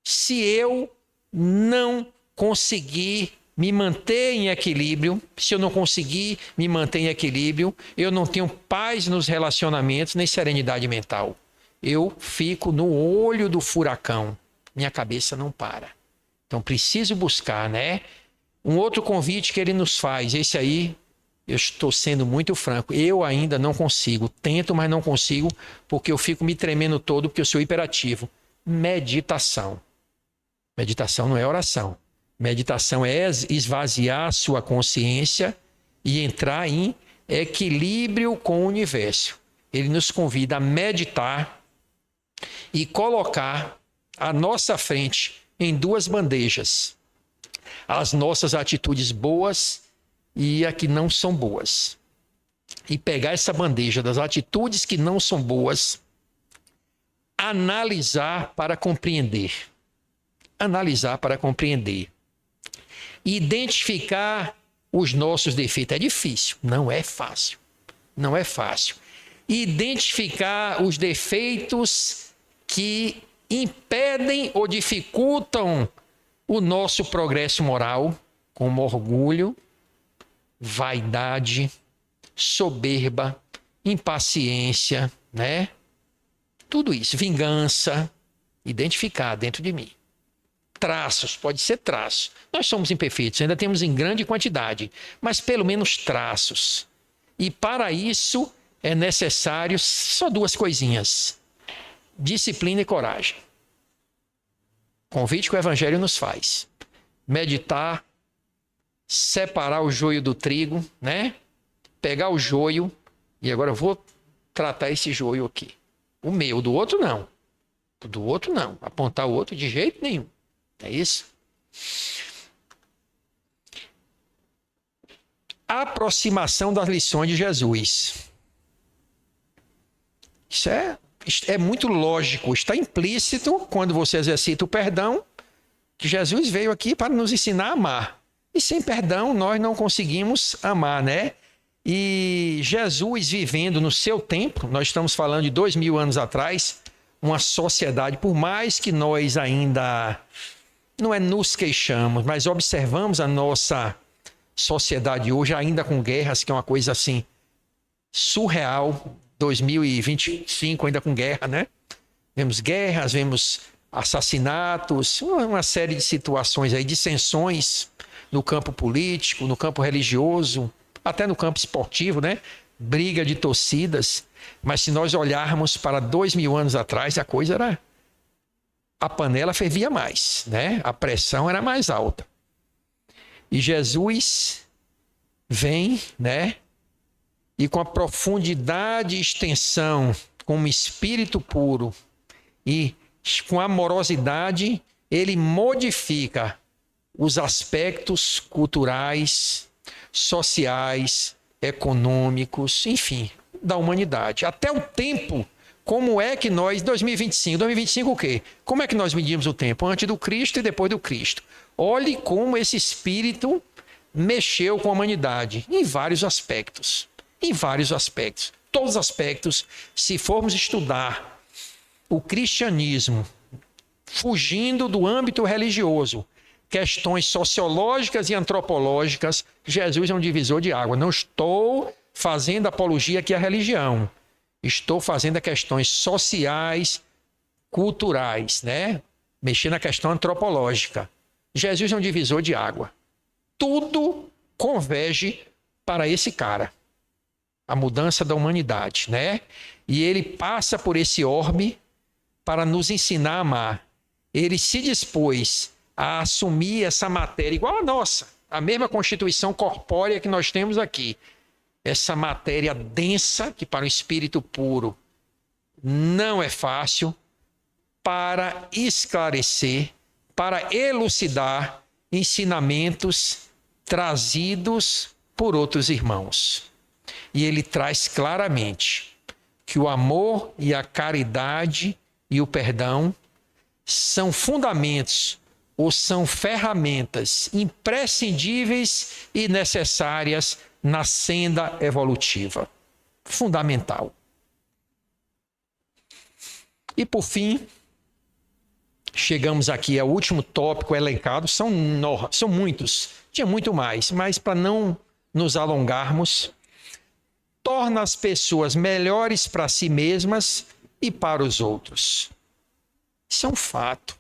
Se eu não conseguir me manter em equilíbrio, se eu não conseguir me manter em equilíbrio, eu não tenho paz nos relacionamentos nem serenidade mental. Eu fico no olho do furacão. Minha cabeça não para. Então preciso buscar, né? Um outro convite que ele nos faz, esse aí, eu estou sendo muito franco, eu ainda não consigo, tento, mas não consigo, porque eu fico me tremendo todo, porque eu sou hiperativo. Meditação. Meditação não é oração. Meditação é esvaziar a sua consciência e entrar em equilíbrio com o universo. ele nos convida a meditar e colocar à nossa frente em duas bandejas as nossas atitudes boas e a que não são boas. E pegar essa bandeja das atitudes que não são boas, analisar para compreender. Analisar para compreender. Identificar os nossos defeitos. É difícil, não é fácil. Não é fácil. Identificar os defeitos que impedem ou dificultam o nosso progresso moral, como orgulho, vaidade, soberba, impaciência, né? Tudo isso, vingança, identificar dentro de mim. Traços, pode ser traço. Nós somos imperfeitos, ainda temos em grande quantidade, mas pelo menos traços. E para isso é necessário só duas coisinhas: disciplina e coragem. Convite que o Evangelho nos faz. Meditar, separar o joio do trigo, né? Pegar o joio, e agora eu vou tratar esse joio aqui. O meu, do outro não. Do outro não. Apontar o outro de jeito nenhum. É isso? A aproximação das lições de Jesus. Isso é muito lógico, está implícito quando você exercita o perdão, que Jesus veio aqui para nos ensinar a amar. E sem perdão nós não conseguimos amar, né? E Jesus vivendo no seu tempo, nós estamos falando de 2000 anos atrás, uma sociedade, por mais que nós ainda, não é nos queixamos, mas observamos a nossa sociedade hoje ainda com guerras, que é uma coisa assim surreal. 2025 ainda com guerra, né? Vemos guerras, vemos assassinatos, uma série de situações aí, dissensões no campo político, no campo religioso, até no campo esportivo, né? Briga de torcidas. Mas se nós olharmos para 2000 anos atrás, a coisa era... a panela fervia mais, né? A pressão era mais alta. E Jesus vem, né? E com a profundidade e extensão, com um espírito puro e com amorosidade, ele modifica os aspectos culturais, sociais, econômicos, enfim, da humanidade. Até o tempo, como é que nós, 2025 o quê? Como é que nós medimos o tempo? Antes do Cristo e depois do Cristo. Olhe como esse espírito mexeu com a humanidade, em vários aspectos. Em vários aspectos. Todos os aspectos, se formos estudar o cristianismo, fugindo do âmbito religioso, questões sociológicas e antropológicas, Jesus é um divisor de água. Não estou fazendo apologia aqui à religião. Estou fazendo questões sociais, culturais, né? Mexendo na questão antropológica. Jesus é um divisor de água. Tudo converge para esse cara. A mudança da humanidade, né? E ele passa por esse orbe para nos ensinar a amar. Ele se dispôs a assumir essa matéria igual a nossa, a mesma constituição corpórea que nós temos aqui. Essa matéria densa, que para o espírito puro não é fácil, para esclarecer, para elucidar ensinamentos trazidos por outros irmãos. E ele traz claramente que o amor e a caridade e o perdão são fundamentos ou são ferramentas imprescindíveis e necessárias na senda evolutiva. Fundamental. E por fim, chegamos aqui ao último tópico elencado. São muitos, tinha muito mais, mas para não nos alongarmos, torna as pessoas melhores para si mesmas e para os outros. Isso é um fato.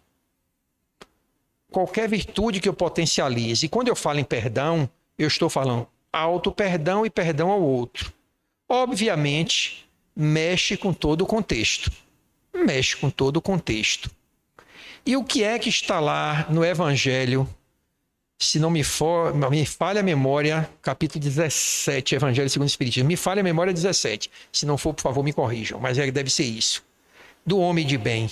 Qualquer virtude que eu potencialize, e quando eu falo em perdão, eu estou falando auto-perdão e perdão ao outro. Obviamente, mexe com todo o contexto. Mexe com todo o contexto. E o que é que está lá no Evangelho Se não me falha a memória, capítulo 17, Evangelho segundo o Espiritismo. Me falha a memória 17. Se não for, por favor, me corrijam. Mas deve ser isso. Do homem de bem. O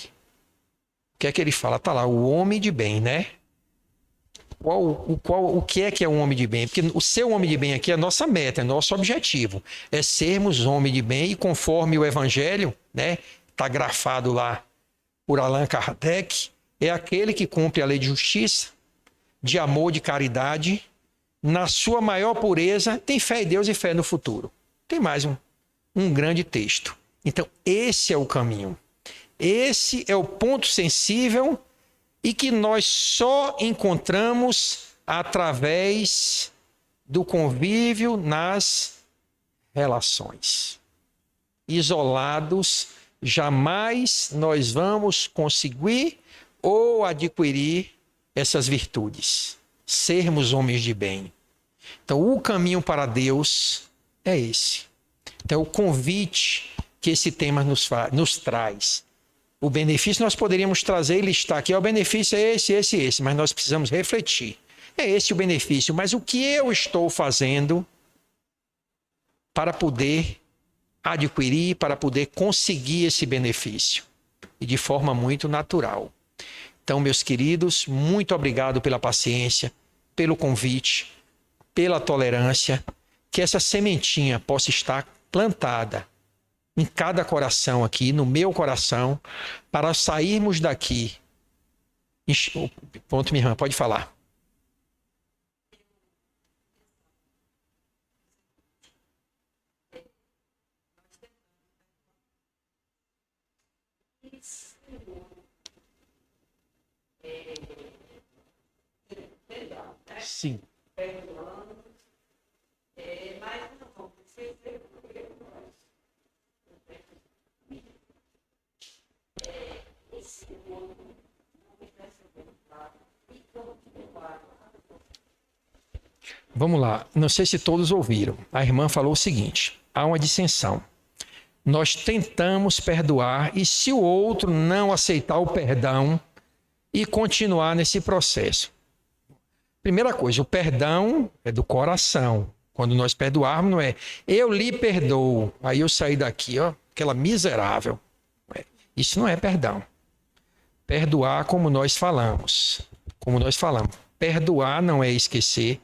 que é que ele fala? Tá lá, o homem de bem, né? O que é um homem de bem? Porque o ser um homem de bem aqui é a nossa meta, é nosso objetivo. É sermos homem de bem e conforme o Evangelho, né? Está grafado lá por Allan Kardec, é aquele que cumpre a lei de justiça, de amor, de caridade, na sua maior pureza, tem fé em Deus e fé no futuro. Tem mais um grande texto. Então, esse é o caminho. Esse é o ponto sensível e que nós só encontramos através do convívio nas relações. Isolados, jamais nós vamos conseguir ou adquirir essas virtudes, sermos homens de bem. Então, o caminho para Deus é esse. Então, o convite que esse tema nos traz. O benefício nós poderíamos trazer e listar aqui. O benefício é esse, mas nós precisamos refletir. É esse o benefício, mas o que eu estou fazendo para poder adquirir, para poder conseguir esse benefício? E de forma muito natural. Então, meus queridos, muito obrigado pela paciência, pelo convite, pela tolerância, que essa sementinha possa estar plantada em cada coração aqui, no meu coração, para sairmos daqui. Pronto, minha irmã, pode falar. Sim. Vamos lá, não sei se todos ouviram. A irmã falou o seguinte: há uma dissensão. Nós tentamos perdoar e se o outro não aceitar o perdão e continuar nesse processo. Primeira coisa, o perdão é do coração. Quando nós perdoarmos, não é eu lhe perdoo, aí eu saí daqui, ó, aquela miserável. Isso não é perdão. Perdoar como nós falamos. Perdoar não é esquecer.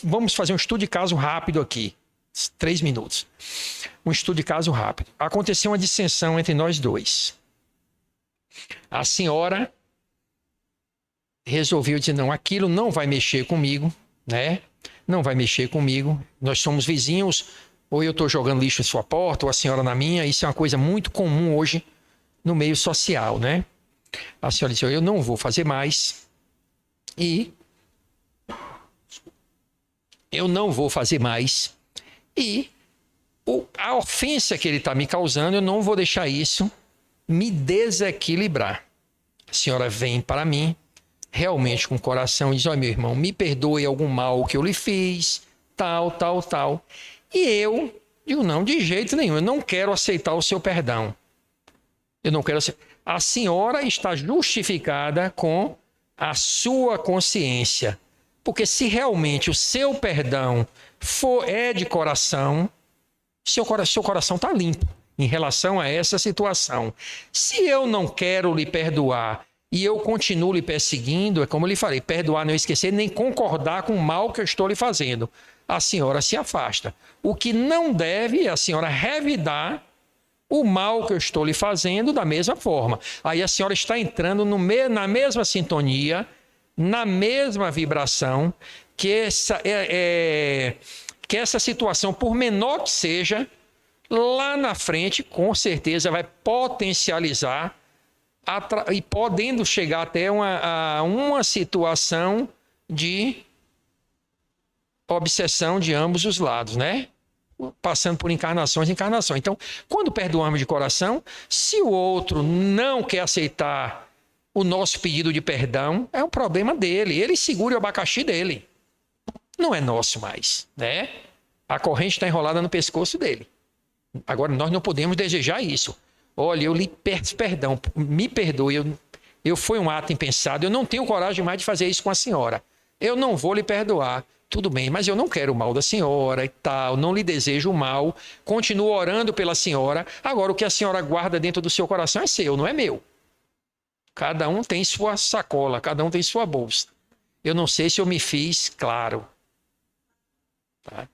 Vamos fazer um estudo de caso rápido aqui. 3 minutos. Um estudo de caso rápido. Aconteceu uma dissensão entre nós dois. A senhora resolveu dizer, não, aquilo não vai mexer comigo, né? Não vai mexer comigo. Nós somos vizinhos, ou eu estou jogando lixo em sua porta, ou a senhora na minha. Isso é uma coisa muito comum hoje no meio social, né? A senhora disse, eu não vou fazer mais. E eu não vou fazer mais. E a ofensa que ele está me causando, eu não vou deixar isso me desequilibrar. A senhora vem para mim, realmente com o coração, e diz, olha, meu irmão, me perdoe algum mal que eu lhe fiz, tal. E eu digo, não, de jeito nenhum, eu não quero aceitar o seu perdão. Eu não quero aceitar. A senhora está justificada com a sua consciência. Porque se realmente o seu perdão é de coração, seu coração está limpo em relação a essa situação. Se eu não quero lhe perdoar e eu continuo lhe perseguindo, é como eu lhe falei, perdoar, não esquecer, nem concordar com o mal que eu estou lhe fazendo. A senhora se afasta. O que não deve é a senhora revidar o mal que eu estou lhe fazendo da mesma forma. Aí a senhora está entrando na mesma sintonia, na mesma vibração, que essa situação, por menor que seja, lá na frente, com certeza vai potencializar e podendo chegar até uma situação de obsessão de ambos os lados, né? Passando por encarnações. Então, quando perdoamos de coração, se o outro não quer aceitar o nosso pedido de perdão, é um problema dele. Ele segura o abacaxi dele. Não é nosso mais, né? A corrente está enrolada no pescoço dele. Agora, nós não podemos desejar isso. Olha, eu lhe peço perdão, me perdoe, Foi um ato impensado, eu não tenho coragem mais de fazer isso com a senhora. Eu não vou lhe perdoar. Tudo bem, mas eu não quero o mal da senhora e tal, não lhe desejo o mal, continuo orando pela senhora. Agora, o que a senhora guarda dentro do seu coração é seu, não é meu. Cada um tem sua sacola, cada um tem sua bolsa. Eu não sei se eu me fiz claro. Tá?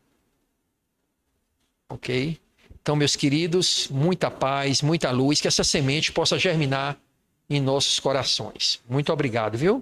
Ok? Então, meus queridos, muita paz, muita luz, que essa semente possa germinar em nossos corações. Muito obrigado, viu?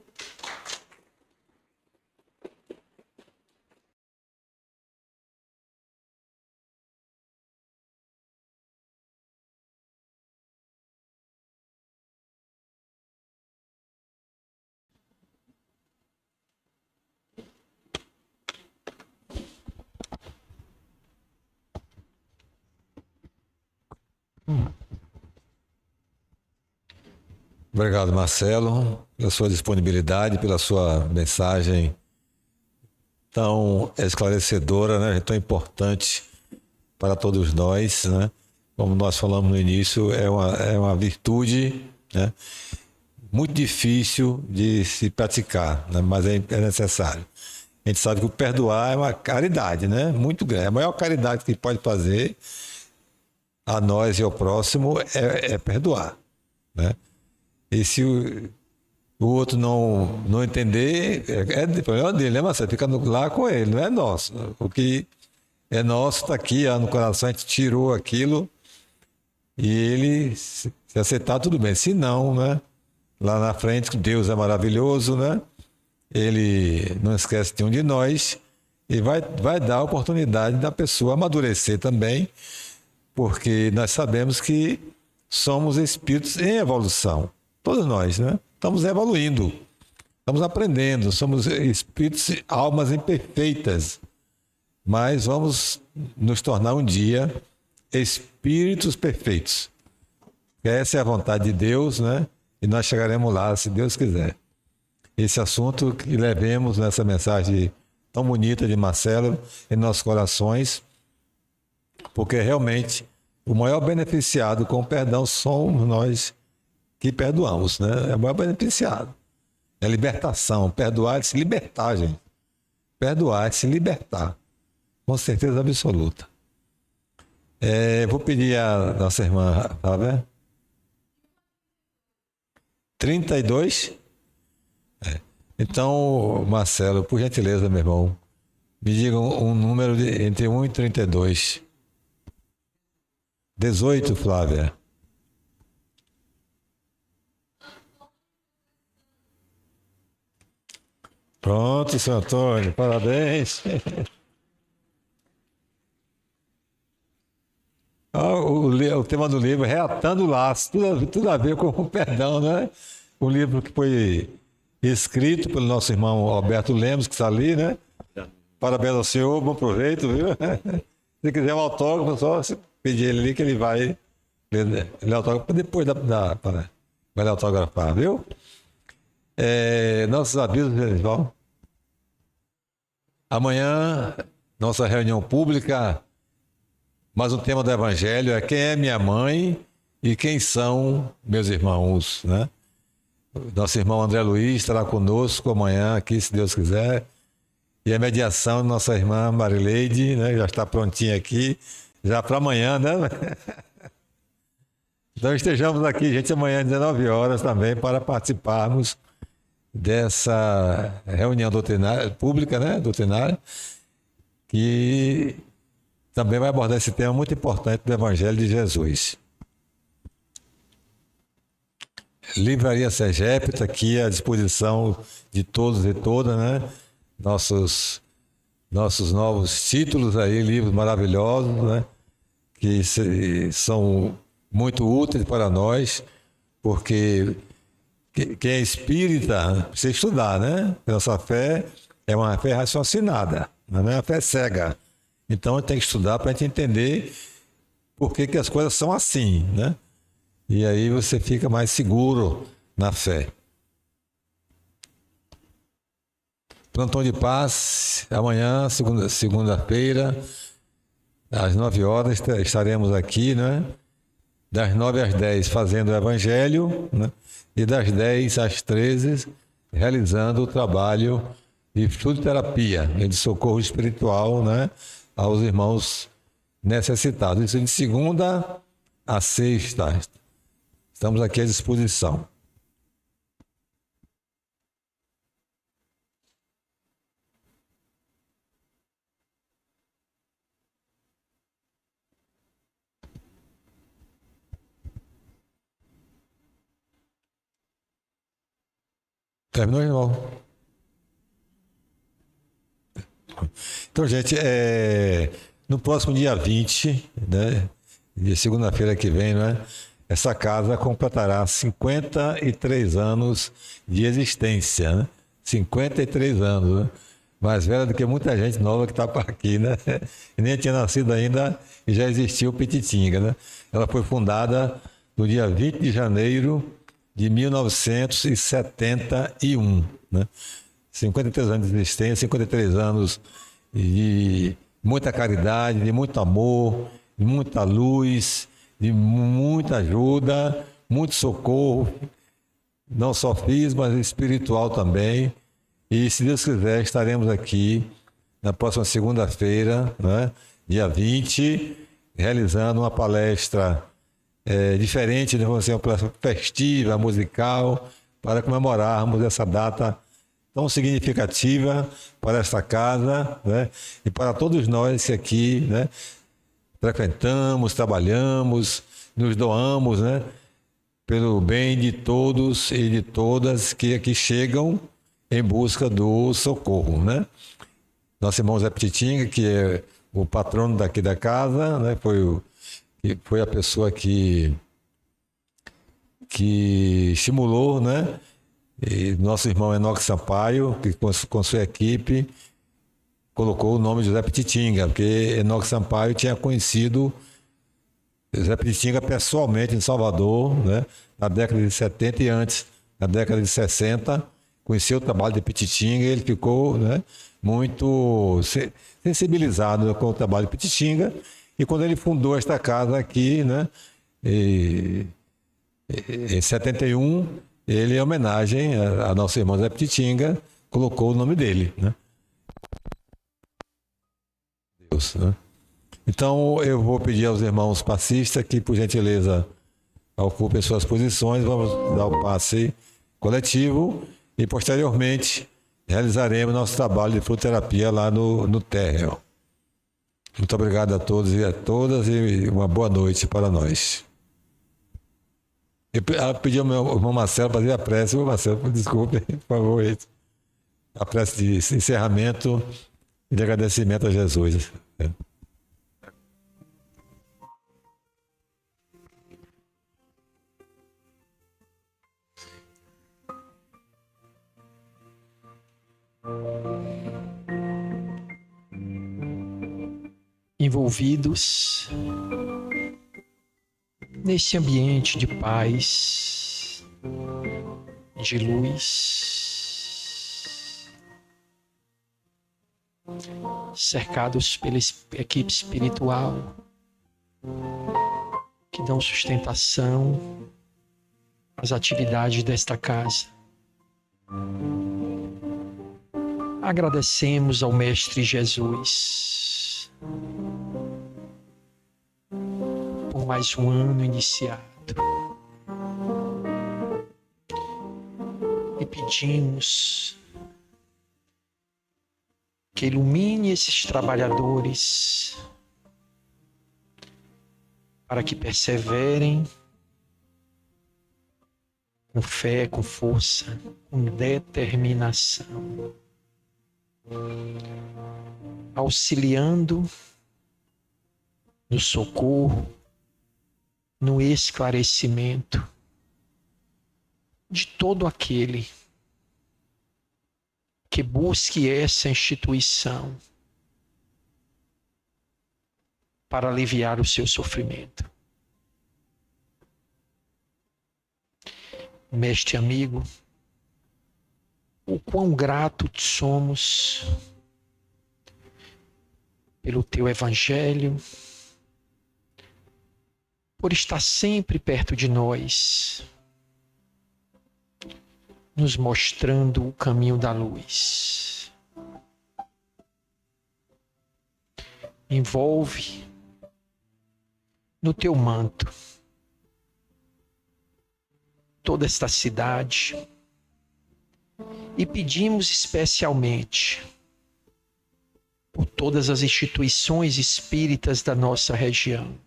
Obrigado, Marcelo, pela sua disponibilidade, pela sua mensagem tão esclarecedora, né? Tão importante para todos nós, né? Como nós falamos no início, é uma virtude, né? Muito difícil de se praticar, né? Mas é necessário. A gente sabe que o perdoar é uma caridade, né? Muito grande. A maior caridade que pode fazer a nós e ao próximo é perdoar, né? E se o outro não entender, é problema dele, né, Marcelo? Fica lá com ele, não é nosso. O que é nosso está aqui, no coração, a gente tirou aquilo e ele, se aceitar, tudo bem. Se não, né? Lá na frente, Deus é maravilhoso, né? Ele não esquece de um de nós e vai dar a oportunidade da pessoa amadurecer também, porque nós sabemos que somos espíritos em evolução. Todos nós, né? Estamos evoluindo, estamos aprendendo, somos espíritos, almas imperfeitas, mas vamos nos tornar um dia espíritos perfeitos. Essa é a vontade de Deus, né? E nós chegaremos lá, se Deus quiser. Esse assunto que levemos nessa mensagem tão bonita de Marcelo em nossos corações, porque realmente o maior beneficiado com o perdão somos nós que perdoamos, né? É o maior beneficiado. É a libertação. Perdoar é se libertar, gente. Perdoar é se libertar. Com certeza absoluta. Vou pedir a nossa irmã, tá vendo? 32? Então, Marcelo, por gentileza, meu irmão, me diga um número entre 1 e 32. 18, Flávia. Pronto, seu Antônio, parabéns. O tema do livro, Reatando o Laço, tudo a ver com o perdão, né? O livro que foi escrito pelo nosso irmão Alberto Lemos, que está ali, né? Parabéns ao senhor, bom proveito, viu? Se quiser um autógrafo, só pedir ele ali que ele vai ler autógrafo depois vai lhe autografar, viu? Nossos avisos, Genival. Amanhã, nossa reunião pública, mas o tema do Evangelho é quem é minha mãe e quem são meus irmãos, né? Nosso irmão André Luiz estará conosco amanhã aqui, se Deus quiser. E a mediação de nossa irmã Marileide, né? Já está prontinha aqui, já para amanhã, né? Então estejamos aqui, gente, amanhã às 19 horas também para participarmos dessa reunião doutrinária, pública, né? Doutrinária, que também vai abordar esse tema muito importante do Evangelho de Jesus. Livraria Sergipe está aqui à disposição de todos e todas, né? Nossos novos títulos aí, livros maravilhosos, né? Que são muito úteis para nós, porque quem é espírita precisa estudar, né? Nossa fé é uma fé raciocinada, não é uma fé cega. Então tem que estudar para a gente entender por que as coisas são assim, né? E aí você fica mais seguro na fé. Plantão de Paz, amanhã, segunda-feira, às 9 horas, estaremos aqui, né? das 9 às 10 fazendo o evangelho, né? E das 10 às 13 realizando o trabalho de fisioterapia, de socorro espiritual, né? Aos irmãos necessitados. Isso de segunda a sexta. Estamos aqui à disposição. Terminou, irmão? Então, gente, no próximo dia 20, né, de segunda-feira que vem, né, essa casa completará 53 anos de existência, né? 53 anos, né? Mais velha do que muita gente nova que está por aqui, né? E nem tinha nascido ainda e já existiu Pititinga, né? Ela foi fundada no dia 20 de janeiro de 1971, né? 53 anos de existência, 53 anos de muita caridade, de muito amor, de muita luz, de muita ajuda, muito socorro, não só físico, mas espiritual também. E se Deus quiser, estaremos aqui na próxima segunda-feira, né, dia 20, realizando uma palestra diferente, vamos dizer, uma palestra festiva, musical, para comemorarmos essa data tão significativa para esta casa, né, e para todos nós que aqui, né, frequentamos, trabalhamos, nos doamos, né, pelo bem de todos e de todas que aqui chegam em busca do socorro, né? Nosso irmão Zé Pititinga, que é o patrono daqui da casa, né, foi a pessoa que estimulou, né? E nosso irmão Enoque Sampaio, que com sua equipe colocou o nome de José Pititinga, porque Enoque Sampaio tinha conhecido José Pititinga pessoalmente em Salvador, né, na década de 70 e antes, na década de 60, conheceu o trabalho de Pititinga e ele ficou, né, muito sensibilizado com o trabalho de Pititinga. E quando ele fundou esta casa aqui, né, em 71, ele, em homenagem a nosso irmão Zé Pititinga, colocou o nome dele, né? Deus, né? Então, eu vou pedir aos irmãos passistas que, por gentileza, ocupem suas posições. Vamos dar o passe coletivo e, posteriormente, realizaremos nosso trabalho de fluterapia lá no térreo. Muito obrigado a todos e a todas e uma boa noite para nós. Eu pedi ao meu irmão Marcelo fazer a prece. Ô, Marcelo, desculpe, por favor. A prece de encerramento e de agradecimento a Jesus. Envolvidos nesse ambiente de paz, de luz, cercados pela equipe espiritual que dão sustentação às atividades desta casa. Agradecemos ao Mestre Jesus por mais um ano iniciado e pedimos que ilumine esses trabalhadores para que perseverem com fé, com força, com determinação, auxiliando no socorro, no esclarecimento de todo aquele que busque essa instituição para aliviar o seu sofrimento. Mestre amigo, o quão grato somos pelo teu evangelho, por estar sempre perto de nós, nos mostrando o caminho da luz. Envolve no teu manto toda esta cidade e pedimos especialmente por todas as instituições espíritas da nossa região,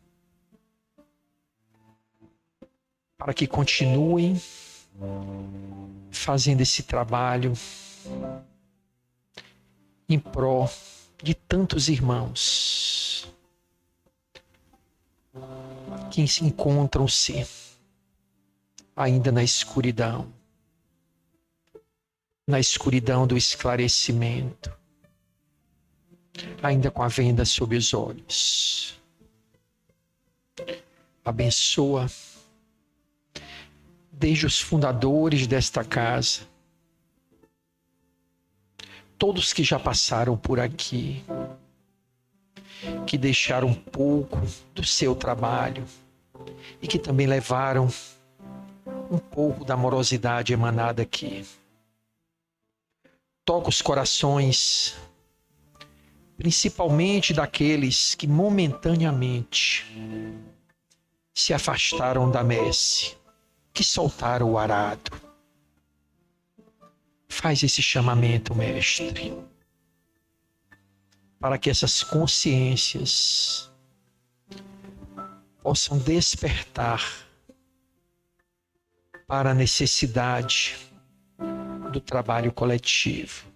para que continuem fazendo esse trabalho em prol de tantos irmãos que encontram-se ainda na escuridão do esclarecimento, ainda com a venda sob os olhos. Abençoa desde os fundadores desta casa, todos que já passaram por aqui, que deixaram um pouco do seu trabalho e que também levaram um pouco da amorosidade emanada aqui. Toca os corações, principalmente daqueles que momentaneamente se afastaram da messe, que soltaram o arado. Faz esse chamamento, Mestre, para que essas consciências possam despertar para a necessidade do trabalho coletivo.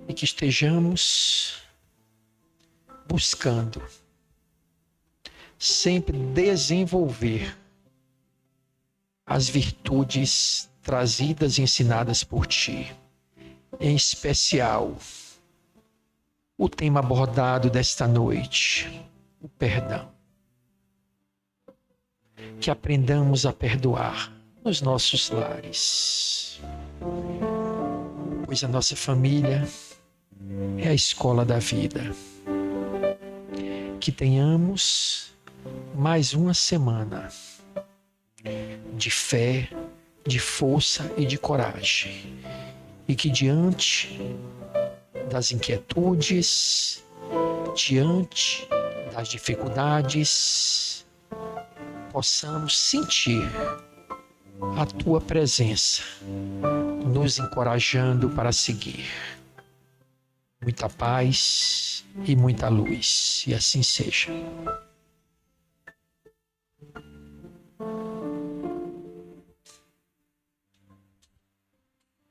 E que estejamos buscando sempre desenvolver as virtudes trazidas e ensinadas por Ti. Em especial, o tema abordado desta noite, o perdão. Que aprendamos a perdoar nos nossos lares, pois a nossa família é a escola da vida. Que tenhamos mais uma semana de fé, de força e de coragem. E que diante das inquietudes, diante das dificuldades, possamos sentir a Tua presença, nos encorajando para seguir. Muita paz e muita luz, e assim seja.